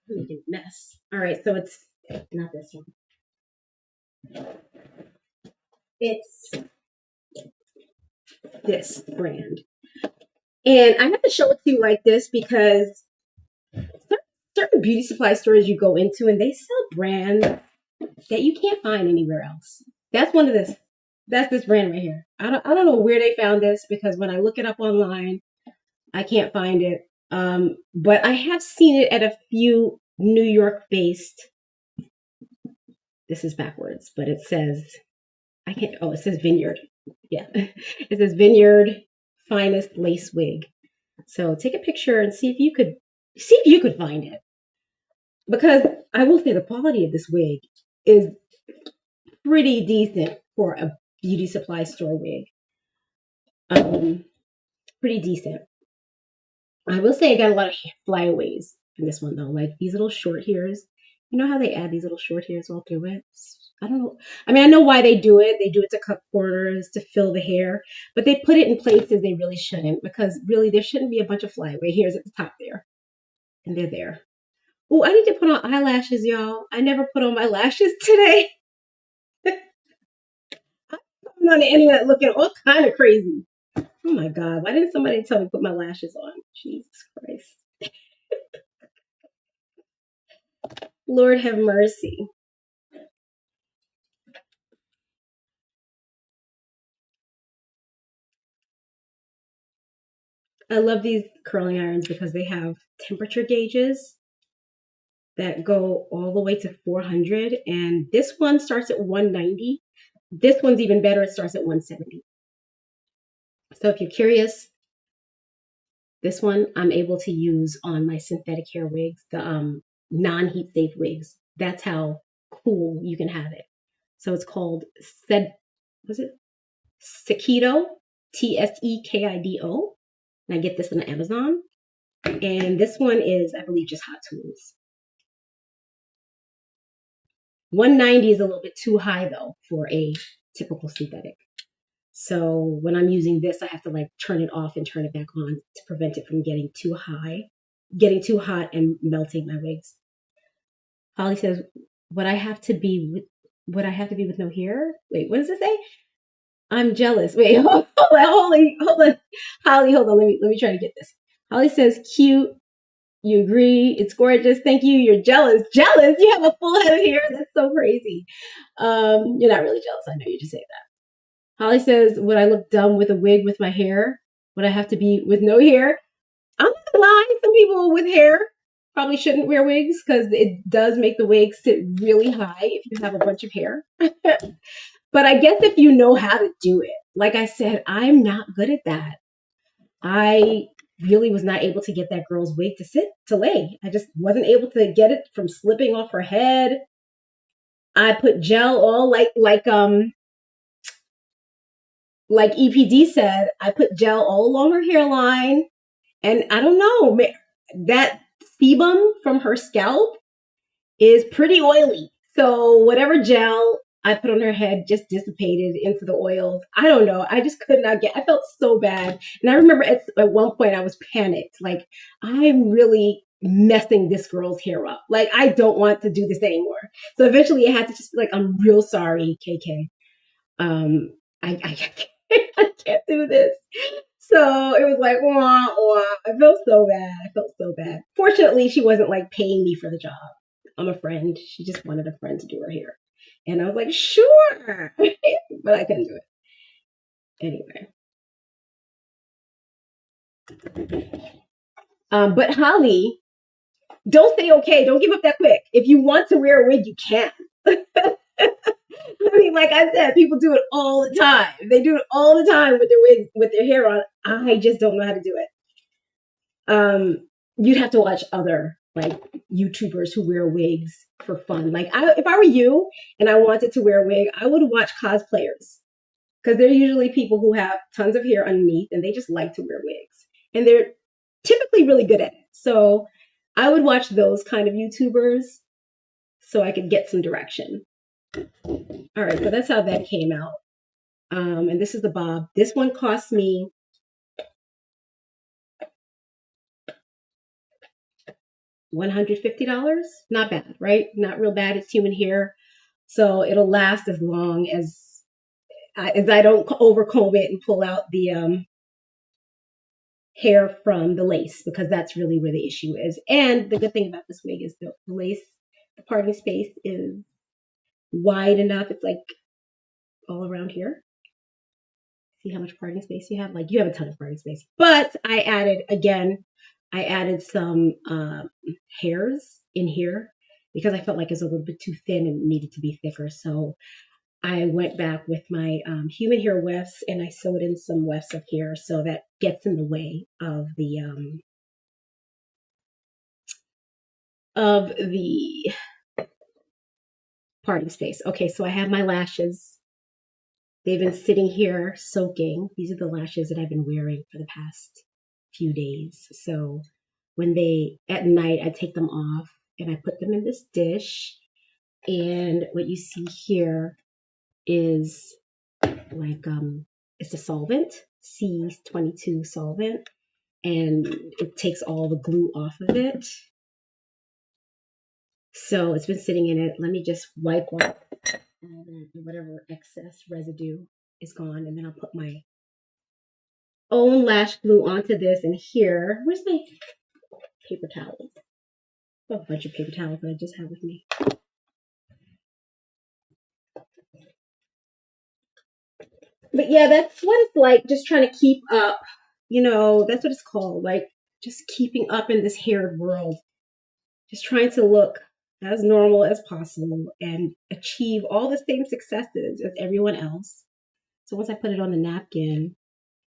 Making a mess. All right, so it's not this one. It's this brand. And I have to show it to you like this because certain beauty supply stores you go into and they sell brands that you can't find anywhere else. That's one of this. That's this brand right here. I don't know where they found this because when I look it up online, I can't find it. But I have seen it at a few New York-based. This is backwards, but it says it says Vineyard. Yeah. It says Vineyard Finest Lace Wig. So take a picture and see if you could find it. Because I will say the quality of this wig is pretty decent for a beauty supply store wig. Pretty decent. I will say I got a lot of flyaways in this one though, like these little short hairs. You know how they add these little short hairs all through it? I don't know. I mean, I know why they do it. They do it to cut corners, to fill the hair, but they put it in places they really shouldn't because really there shouldn't be a bunch of flyaway hairs at the top there. And they're there. Oh, I need to put on eyelashes, y'all. I never put on my lashes today. I'm on the internet looking all kind of crazy. Oh my God. Why didn't somebody tell me to put my lashes on? Jesus Christ. Lord have mercy. I love these curling irons because they have temperature gauges that go all the way to 400. And this one starts at 190. This one's even better. It starts at 170. So if you're curious, this one I'm able to use on my synthetic hair wigs, the non-heat safe wigs. That's how cool you can have it. So it's called Tsekido, Tsekido. And I get this on Amazon. And this one is, I believe, just Hot Tools. 190 is a little bit too high though for a typical synthetic. So when I'm using this, I have to like turn it off and turn it back on to prevent it from getting too hot and melting my wigs. Holly says, would I have to be with no hair? Wait, what does it say? I'm jealous. Wait, hold on. Holly, hold on. Let me try to get this. Holly says, cute. You agree? It's gorgeous. Thank you. You're jealous. Jealous? You have a full head of hair? That's so crazy. You're not really jealous. I know you just say that. Holly says, would I look dumb with a wig with my hair? Would I have to be with no hair? I'm not gonna lie. Some people with hair probably shouldn't wear wigs because it does make the wig sit really high if you have a bunch of hair. But I guess if you know how to do it, like I said, I'm not good at that. I really was not able to get that girl's wig to lay. I just wasn't able to get it from slipping off her head. I put gel all like EPD said, I put gel all along her hairline, and I don't know, that sebum from her scalp is pretty oily. So whatever gel I put on her head just dissipated into the oils. I don't know. I just could not get. I felt so bad, and I remember at one point I was panicked. Like, I'm really messing this girl's hair up. Like, I don't want to do this anymore. So eventually, I had to just be like, I'm real sorry, KK. I can't do this. So it was like, wah, wah. I felt so bad. I felt so bad. Fortunately, she wasn't like paying me for the job. I'm a friend. She just wanted a friend to do her hair. And I was like, sure. But I couldn't do it. Anyway. But Holly, don't say okay. Don't give up that quick. If you want to wear a wig, you can. I mean, like I said, people do it all the time. They do it all the time with their wigs, with their hair on. I just don't know how to do it. You'd have to watch other like YouTubers who wear wigs for fun. Like, if I were you and I wanted to wear a wig, I would watch cosplayers, because they're usually people who have tons of hair underneath and they just like to wear wigs, and they're typically really good at it. So I would watch those kind of YouTubers so I could get some direction. All right, so that's how that came out. And this is the bob. This one cost me $150. Not bad, right? Not real bad. It's human hair, so it'll last as long as I don't overcomb it and pull out the hair from the lace, because that's really where the issue is. And the good thing about this wig is the lace, the parting space is wide enough. It's like all around here. See how much parting space you have? Like, you have a ton of parting space. But I added some hairs in here because I felt like it was a little bit too thin and needed to be thicker. So I went back with my human hair wefts and I sewed in some wefts of hair, so that gets in the way of the parting space. Okay, so I have my lashes. They've been sitting here soaking. These are the lashes that I've been wearing for the past few days. So at night, I take them off and I put them in this dish. And what you see here is like, it's a solvent, C22 solvent, and it takes all the glue off of it. So it's been sitting in it. Let me just wipe off whatever excess residue is gone, and then I'll put my own lash glue onto this. And here, where's my paper towels? A bunch of paper towels that I just have with me. But yeah, that's what it's like, just trying to keep up. That's what it's called. Like, just keeping up in this haired world. Just trying to look as normal as possible and achieve all the same successes as everyone else. So once I put it on the napkin,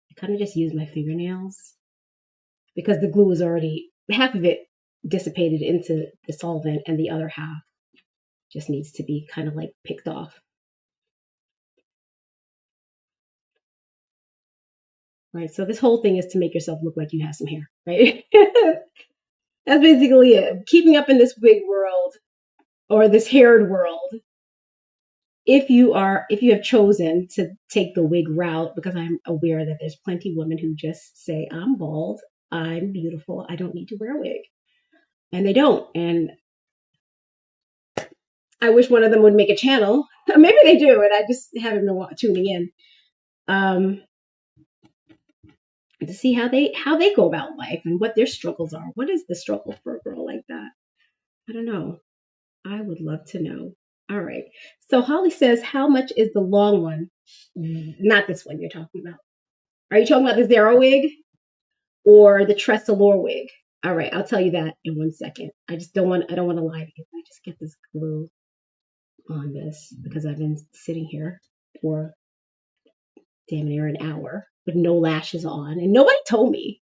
I kind of just use my fingernails, because the glue is already, half of it dissipated into the solvent and the other half just needs to be kind of like picked off. Right, so this whole thing is to make yourself look like you have some hair, right? That's basically it. Keeping up in this wig world, or this haired world, if you have chosen to take the wig route, because I'm aware that there's plenty of women who just say, I'm bald, I'm beautiful, I don't need to wear a wig. And they don't. And I wish one of them would make a channel. Maybe they do, and I just haven't been tuning in. To see how they go about life and what their struggles are. What is the struggle for a girl like that? I don't know. I would love to know. All right. So Holly says, how much is the long one? Not this one you're talking about. Are you talking about the Zara wig or the Tressalore wig? All right, I'll tell you that in 1 second. I don't want to lie to you. I just get this glue on this because I've been sitting here for damn near an hour with no lashes on, and nobody told me.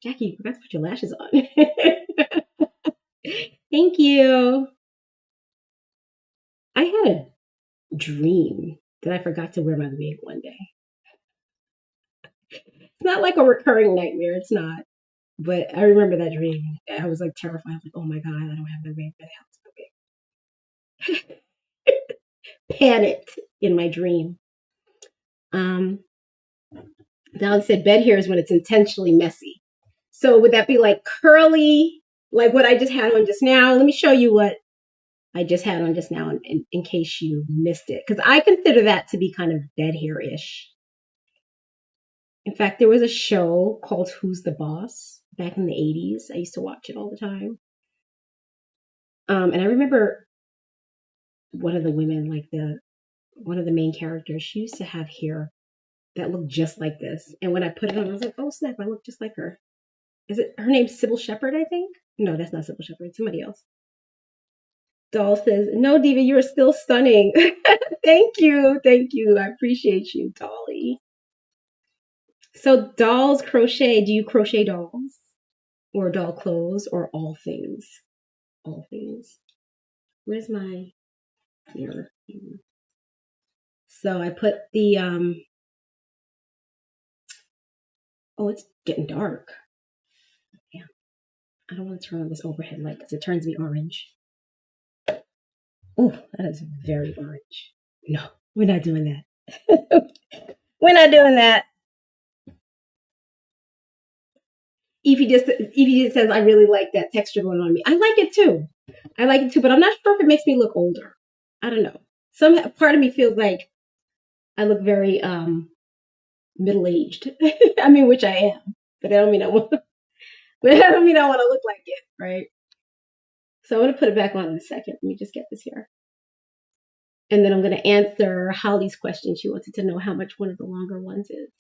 Jackie, you forgot to put your lashes on. Thank you. I had a dream that I forgot to wear my wig one day. It's not like a recurring nightmare. It's not. But I remember that dream. I was like terrified. I was like, oh my God, I don't have my wig. Where the hell's my wig? Panicked in my dream. Dolly said bed hair is when it's intentionally messy. So would that be like curly, like what I just had on just now? Let me show you what I just had on just now in case you missed it. Because I consider that to be kind of bed hair-ish. In fact, there was a show called Who's the Boss back in the 80s. I used to watch it all the time. And I remember one of the women, like one of the main characters, she used to have hair that looked just like this. And when I put it on, I was like, oh snap, I look just like her. Is it her name's Sybil Shepherd, I think? No, that's not Sybil Shepherd, it's somebody else. Doll says, no, Diva, you are still stunning. Thank you. Thank you. I appreciate you, Dolly. So dolls crochet, do you crochet dolls? Or doll clothes or all things? All things. Where's my here? So I put the oh, it's getting dark. Yeah. I don't want to turn on this overhead light because it turns me orange. Oh, that is very orange. No, we're not doing that. We're not doing that. Evie just says, I really like that texture going on me. I like it too. But I'm not sure if it makes me look older. I don't know. Some part of me feels like I look very middle-aged. I mean, which I am, but I don't mean I want to. But I don't mean I want to look like it, right? So I'm going to put it back on in a second. Let me just get this here. And then I'm going to answer Holly's question. She wanted to know how much one of the longer ones is.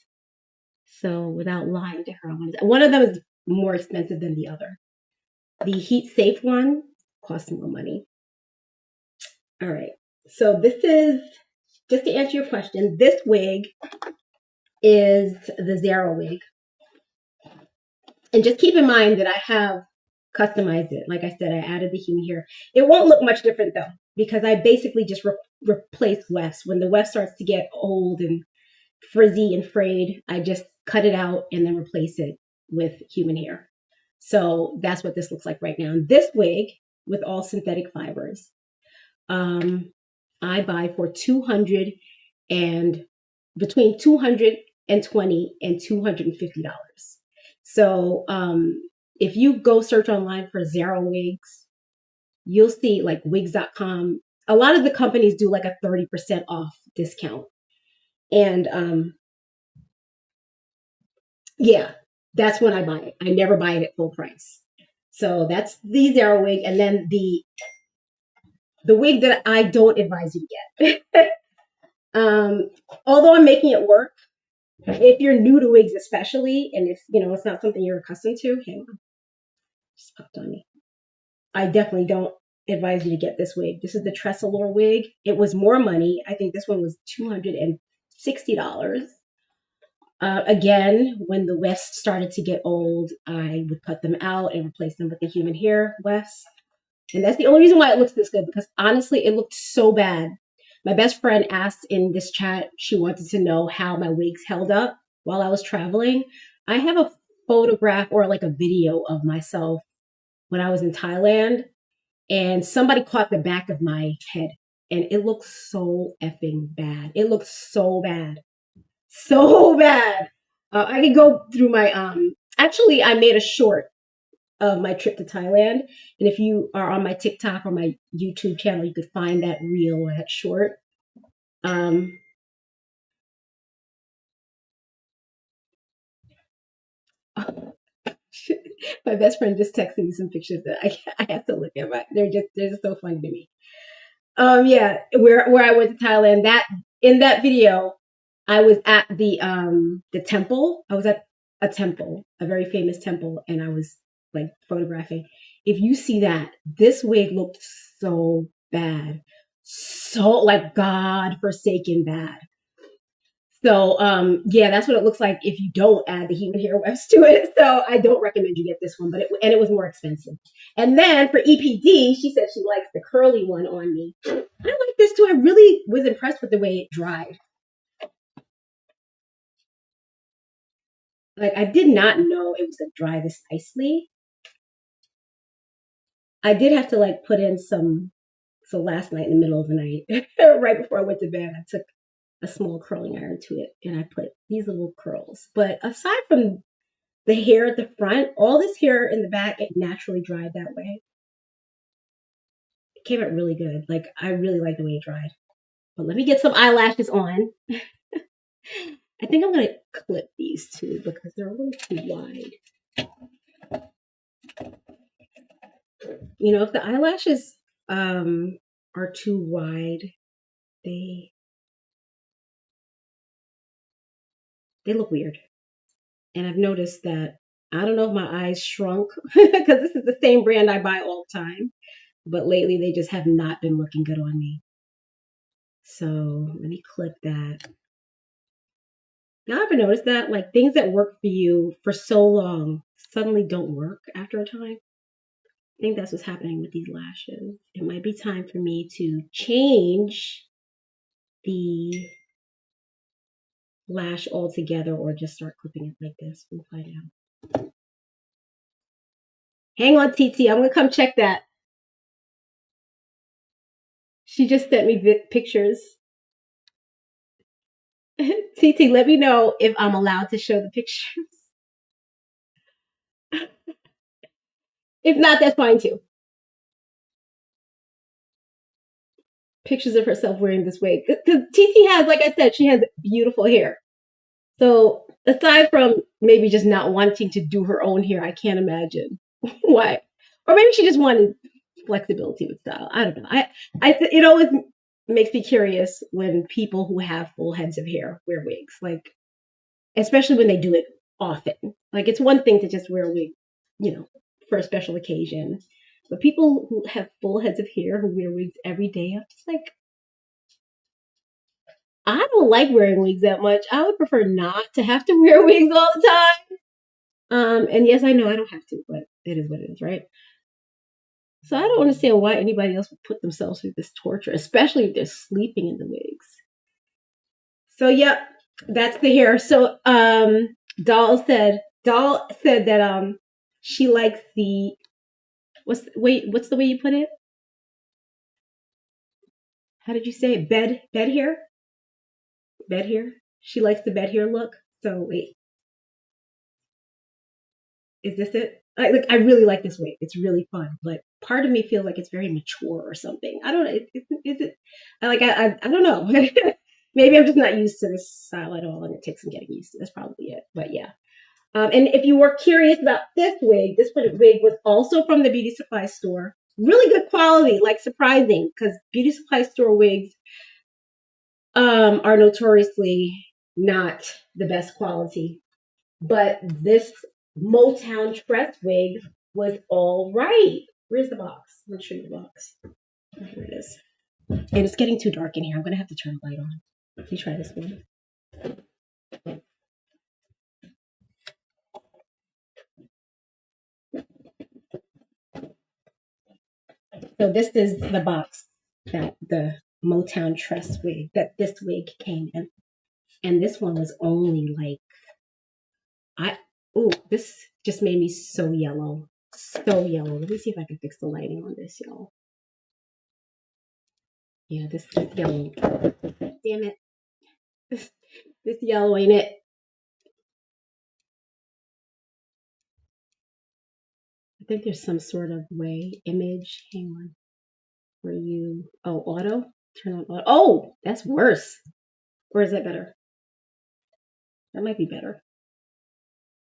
So without lying to her, one of them is more expensive than the other. The heat safe one costs more money. All right. So this is, just to answer your question, this wig is the Zara wig. And just keep in mind that I have customized it. Like I said, I added the human hair. It won't look much different though, because I basically just replaced wefts. When the weft starts to get old and frizzy and frayed, I just cut it out and then replace it with human hair. So that's what this looks like right now. This wig with all synthetic fibers, I buy for between $220 and $250. So if you go search online for Zara wigs, you'll see like wigs.com. A lot of the companies do like a 30% off discount. And yeah, that's when I buy it. I never buy it at full price. So that's the Zara wig. And then the wig that I don't advise you to get. Although I'm making it work, if you're new to wigs especially, and if it's not something you're accustomed to, hang on, just popped on me. I definitely don't advise you to get this wig. This is the Tressalore wig. It was more money. I think this one was $260. Again, when the wefts started to get old, I would cut them out and replace them with the human hair wefts. And that's the only reason why it looks this good, because honestly, it looked so bad. My best friend asked in this chat, she wanted to know how my wigs held up while I was traveling. I have a photograph or like a video of myself when I was in Thailand, and somebody caught the back of my head, and it looked so effing bad. It looked so bad. So bad. I could go through my, actually, I made a short of my trip to Thailand. And if you are on my TikTok or my YouTube channel, you could find that reel or that short. My best friend just texted me some pictures that I have to look at. They're just so funny to me. Yeah, where I went to Thailand. In that video, I was at the temple. I was at a temple, a very famous temple, and I was like photographing. If you see that, this wig looked so bad, so like God-forsaken bad. So yeah, that's what it looks like if you don't add the human hair wefts to it. So I don't recommend you get this one, but it was more expensive. And then for EPD, she said she likes the curly one on me. I like this too. I really was impressed with the way it dried. Like I did not know it was gonna dry this nicely. I did have to like put in some. So last night in the middle of the night, right before I went to bed, I took a small curling iron to it and I put these little curls. But aside from the hair at the front, all this hair in the back, it naturally dried that way. It came out really good. Like I really like the way it dried. But let me get some eyelashes on. I think I'm gonna clip these two because they're a little too wide. You know, if the eyelashes are too wide, they look weird. And I've noticed that I don't know if my eyes shrunk because this is the same brand I buy all the time, but lately they just have not been looking good on me. So let me clip that. Y'all ever notice that? Like things that work for you for so long suddenly don't work after a time? I think that's what's happening with these lashes. It might be time for me to change the lash altogether or just start clipping it like this. We'll find out. Hang on, TT. I'm going to come check that. She just sent me pictures. TT, let me know if I'm allowed to show the pictures. If not, that's fine too. Pictures of herself wearing this wig. Because TT has, like I said, she has beautiful hair. So aside from maybe just not wanting to do her own hair, I can't imagine why. Or maybe she just wanted flexibility with style. I don't know. It always makes me curious when people who have full heads of hair wear wigs, like especially when they do it often. Like it's one thing to just wear a wig, for a special occasion, but people who have full heads of hair who wear wigs every day, I'm just like, I don't like wearing wigs that much. I would prefer not to have to wear wigs all the time. And yes, I know I don't have to, but it is what it is, right? So I don't understand why anybody else would put themselves through this torture, especially if they're sleeping in the wigs. So yep, that's the hair. So Doll said that she likes the what's the way you put it? How did you say it? Bed hair? Bed hair? She likes the bed hair look. So wait. Is this it? I really like this wig. It's really fun, but part of me feels like it's very mature or something. I don't know. Is it? I don't know. Maybe I'm just not used to this style at all, and it takes some getting used to. That's probably it. But yeah. And if you were curious about this wig was also from the beauty supply store. Really good quality, like surprising, because beauty supply store wigs are notoriously not the best quality. But this Motown tress wig was all right. Where's the box? I'll show you the box. Oh, here it is. And it's getting too dark in here. I'm going to have to turn the light on. Let me try this one. So this is the box that the Motown tress wig, that this wig came in. And this one was only like, this just made me so yellow. So yellow. Let me see if I can fix the lighting on this, y'all. Yeah, this is yellow. Damn it. This yellow, ain't it? I think there's some sort of image. Hang on. Where you, auto? Turn on auto. Oh, that's worse. Or is that better? That might be better.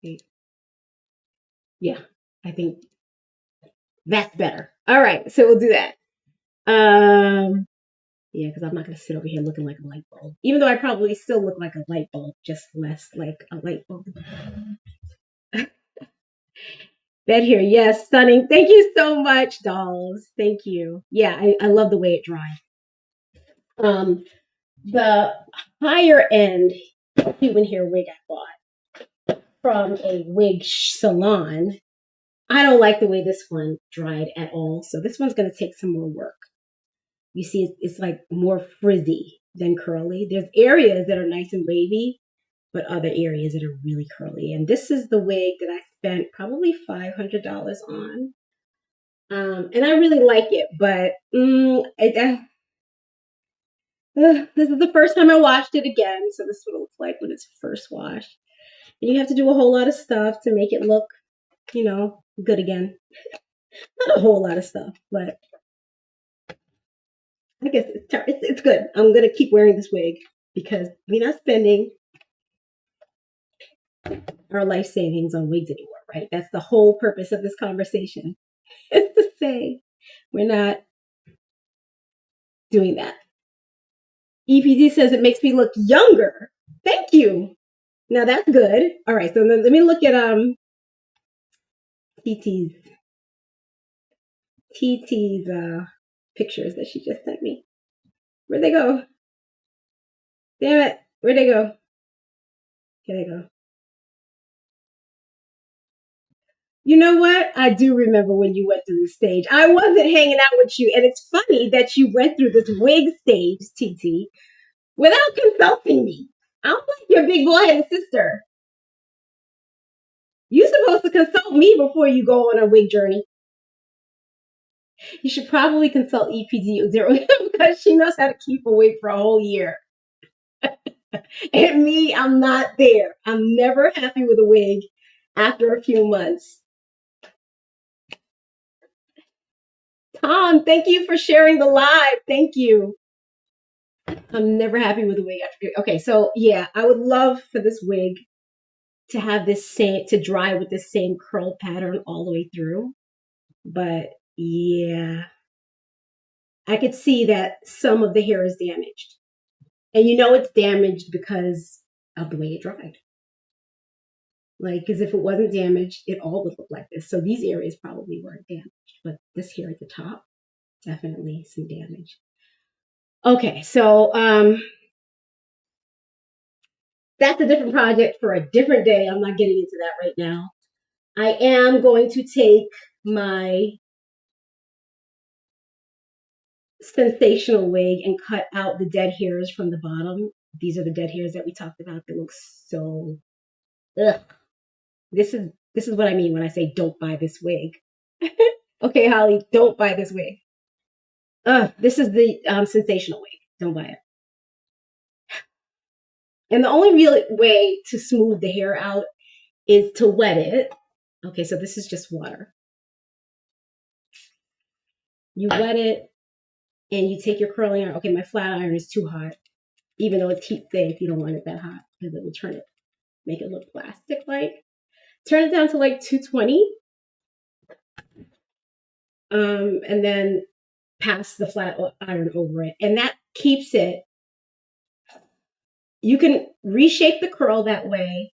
Wait. Yeah, I think that's better. All right, so we'll do that. Yeah, because I'm not going to sit over here looking like a light bulb. Even though I probably still look like a light bulb, just less like a light bulb. Bed here, yes, stunning. Thank you so much, dolls. Thank you. Yeah, I love the way it dried. The higher end human hair wig I bought from a wig salon. I don't like the way this one dried at all. So this one's going to take some more work. You see, it's like more frizzy than curly. There's areas that are nice and wavy, but other areas that are really curly. And this is the wig that I spent probably $500 on. And I really like it, but this is the first time I washed it again. So this is what it looks like when it's first washed. And you have to do a whole lot of stuff to make it look, good again. Not a whole lot of stuff, but I guess it's good. I'm gonna keep wearing this wig because we're not spending our life savings on wigs anymore, right? That's the whole purpose of this conversation. Is to say we're not doing that. EPD says it makes me look younger. Thank you. Now that's good. All right, so let me look at TT's pictures that she just sent me. Where'd they go? Damn it. Where'd they go? Here they go. You know what? I do remember when you went through the stage. I wasn't hanging out with you, and it's funny that you went through this wig stage, TT, without consulting me. I'm like your big boy-headed sister. You're supposed to consult me before you go on a wig journey. You should probably consult EPD Zero because she knows how to keep a wig for a whole year. And me, I'm not there. I'm never happy with a wig after a few months. Tom, thank you for sharing the live. Thank you. I'm never happy with a wig after. Okay, so yeah, I would love for this wig to have to dry with the same curl pattern all the way through. But yeah, I could see that some of the hair is damaged. And it's damaged because of the way it dried. Like, because if it wasn't damaged, it all would look like this. So these areas probably weren't damaged, but this here at the top, definitely some damage. Okay, so that's a different project for a different day. I'm not getting into that right now. I am going to take my sensational wig and cut out the dead hairs from the bottom. These are the dead hairs that we talked about. They look so ugh. This is what I mean when I say don't buy this wig. Okay, Holly, don't buy this wig. This is the sensational wig. Don't buy it. And the only real way to smooth the hair out is to wet it. Okay, so this is just water. You wet it and you take your curling iron. Okay, my flat iron is too hot. Even though it's heat safe, you don't want it that hot because it will turn it, make it look plastic-like. Turn it down to like 220. And then pass the flat iron over it. And that keeps it. You can reshape the curl that way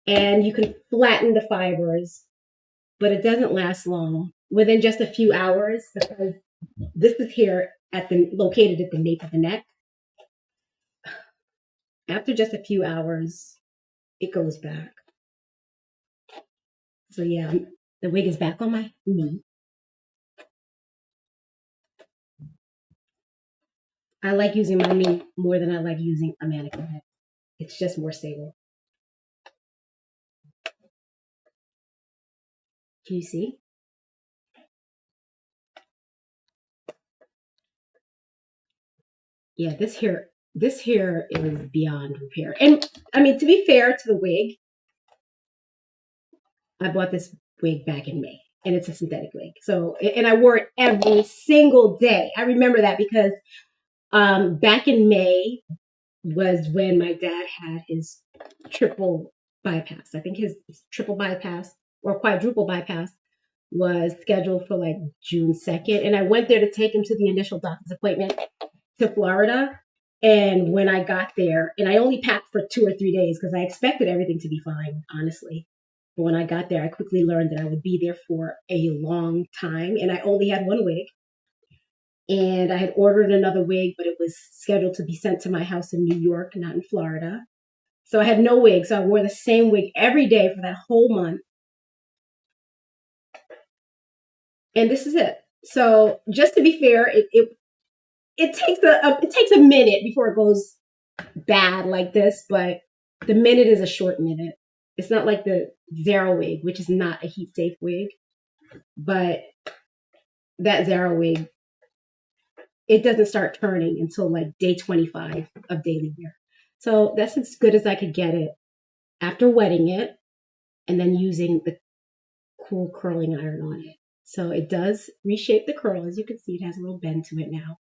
and you can flatten the fibers, but it doesn't last long. Within just a few hours, because this is here located at the nape of the neck. After just a few hours, it goes back. So yeah, the wig is back on my knee. I like using my knee more than I like using a mannequin head. It's just more stable. Can you see? Yeah, this hair is beyond repair. And I mean, to be fair to the wig, I bought this wig back in May and it's a synthetic wig. So, and I wore it every single day. I remember that because back in May was when my dad had his triple bypass. I think his triple bypass or quadruple bypass was scheduled for like June 2nd. And I went there to take him to the initial doctor's appointment to Florida. And when I got there, and I only packed for 2 or 3 days because I expected everything to be fine, honestly. But when I got there, I quickly learned that I would be there for a long time. And I only had one wig. And I had ordered another wig, but it was scheduled to be sent to my house in New York, not in Florida. So I had no wig. So I wore the same wig every day for that whole month. And this is it. So just to be fair, it takes a minute before it goes bad like this, but the minute is a short minute. It's not like the Zara wig, which is not a heat safe wig, but that Zara wig, it doesn't start turning until like day 25 of daily wear. So that's as good as I could get it after wetting it and then using the cool curling iron on it. So it does reshape the curl. As you can see, it has a little bend to it now.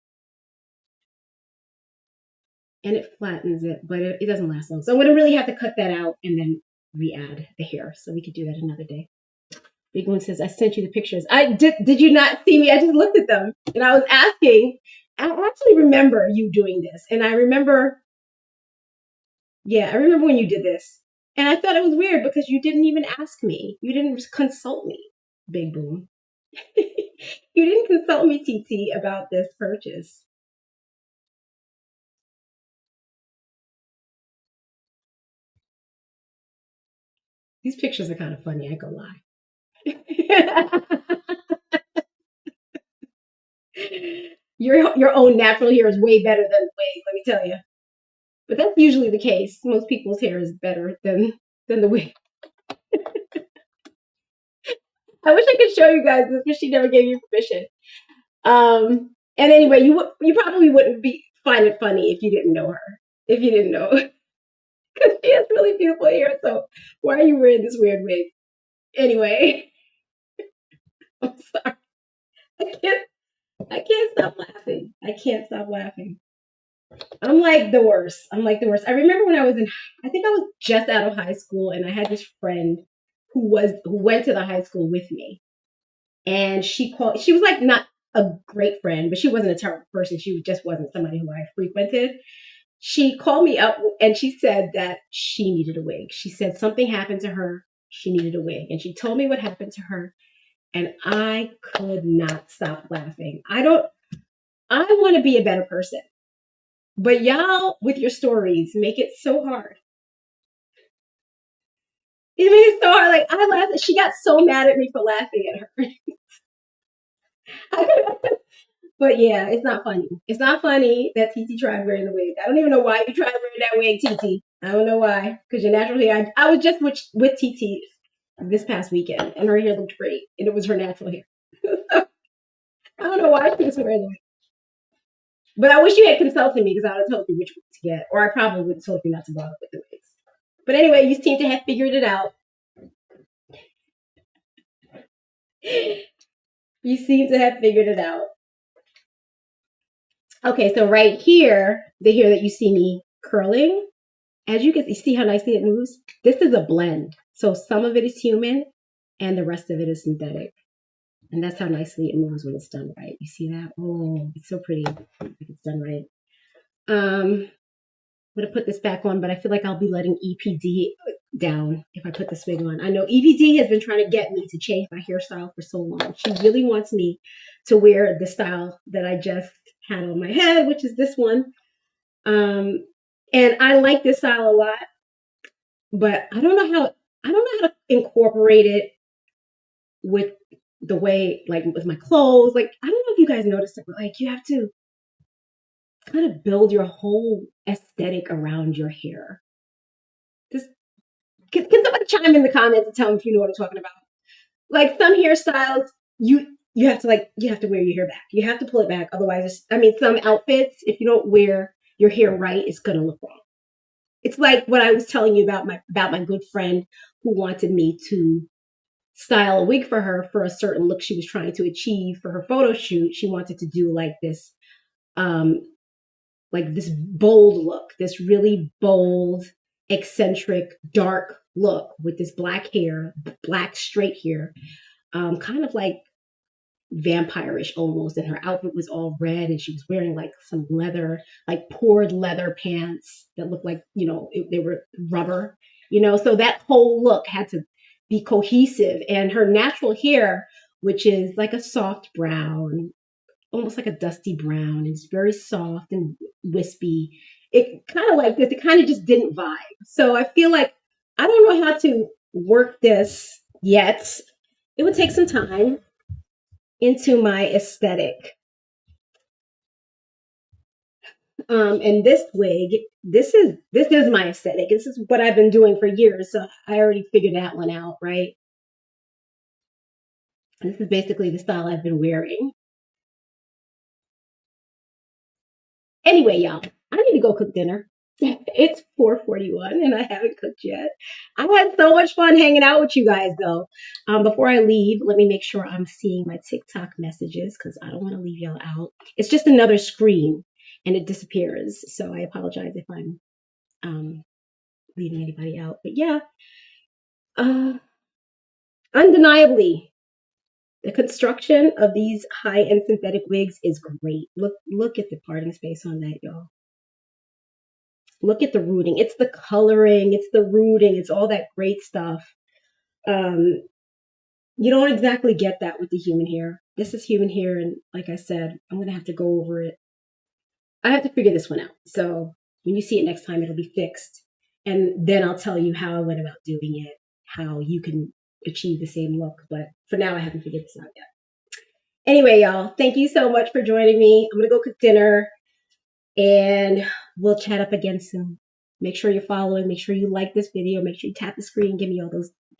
And it flattens it, but it doesn't last long. So I'm going to really have to cut that out and then re-add the hair. So we could do that another day. Big One says, I sent you the pictures. Did you not see me? I just looked at them and I was asking. I actually remember you doing this. And I remember when you did this. And I thought it was weird because you didn't even ask me. You didn't consult me, Big Boom. You didn't consult me, TT, about this purchase. These pictures are kind of funny, I ain't gonna lie. Your own natural hair is way better than wig, let me tell you. But that's usually the case. Most people's hair is better than the wig. I wish I could show you guys this, but she never gave you permission. And anyway, you probably wouldn't find it funny if you didn't know her. If you didn't know, because she has really beautiful hair. So why are you wearing this weird wig? Anyway, I'm sorry. I can't stop laughing. I can't stop laughing. I'm like the worst. I remember when I think I was just out of high school, and I had this friend who went to the high school with me, and she was like not a great friend, but she wasn't a terrible person. She just wasn't somebody who I frequented. She called me up and she said that she needed a wig. She said something happened to her. She needed a wig, and she told me what happened to her, and I could not stop laughing. I want to be a better person. But y'all, with your stories, make it so hard. It made it so hard. Like, I laughed. She got so mad at me for laughing at her. But yeah, it's not funny. It's not funny that TT tried wearing the wig. I don't even know why you tried wearing that wig, TT. I don't know why. Because your natural hair. I was just with TT this past weekend, and her hair looked great, and it was her natural hair. I don't know why she was wearing the wig. But I wish you had consulted me, because I would have told you which wig to get, or I probably would have told you not to bother with the wigs. But anyway, you seem to have figured it out. You seem to have figured it out. Okay, so right here, the hair that you see me curling, as you can see how nicely it moves, this is a blend. So some of it is human and the rest of it is synthetic. And that's how nicely it moves when it's done right. You see that? Oh, it's so pretty if it's done right. I'm going to put this back on, but I feel like I'll be letting EPD down if I put this wig on. I know EPD has been trying to get me to change my hairstyle for so long. She really wants me to wear the style that I just had on my head, which is this one. And I like this style a lot, but I don't know how to incorporate it with the way, like with my clothes. Like, I don't know if you guys noticed it, but like you have to kind of build your whole aesthetic around your hair. Just can somebody chime in the comments and tell me if you know what I'm talking about? Like some hairstyles, you have to wear your hair back. You have to pull it back. Otherwise, some outfits, if you don't wear your hair right, it's gonna look wrong. It's like what I was telling you about my good friend who wanted me to style a wig for her for a certain look she was trying to achieve for her photo shoot. She wanted to do like this bold look, this really bold, eccentric, dark look with this black hair, black straight hair, kind of like vampire-ish almost. And her outfit was all red, and she was wearing like some leather, like poured leather pants that looked like, they were rubber, so that whole look had to be cohesive. And her natural hair, which is like a soft brown, almost like a dusty brown, and it's very soft and wispy, it kind of like this, it kind of just didn't vibe. So I feel like I don't know how to work this yet. It would take some time into my aesthetic. And this wig, this is my aesthetic. This is what I've been doing for years. So I already figured that one out, right? This is basically the style I've been wearing. Anyway, y'all, I need to go cook dinner. It's 4:41 and I haven't cooked yet. I had so much fun hanging out with you guys though. Before I leave, let me make sure I'm seeing my TikTok messages because I don't want to leave y'all out. It's just another screen and it disappears. So I apologize if I'm um, leaving anybody out. But yeah, uh, undeniably, the construction of these high-end synthetic wigs is great. Look at the parting space on that, y'all. Look at the rooting. It's the coloring, it's the rooting, it's all that great stuff. Um, you don't exactly get that with the human hair. This is human hair, and like I said, I'm gonna have to go over it. I have to figure this one out. So when you see it next time, it'll be fixed. And then I'll tell you how I went about doing it, how you can achieve the same look. But for now, I haven't figured this out yet. Anyway, y'all, thank you so much for joining me. I'm going to go cook dinner and we'll chat up again soon. Make sure you're following. Make sure you like this video. Make sure you tap the screen. Give me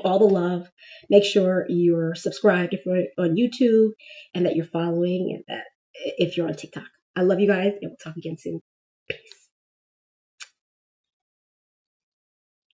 all the love. Make sure you're subscribed if you're on YouTube and that you're following and that if you're on TikTok. I love you guys and we'll talk again soon.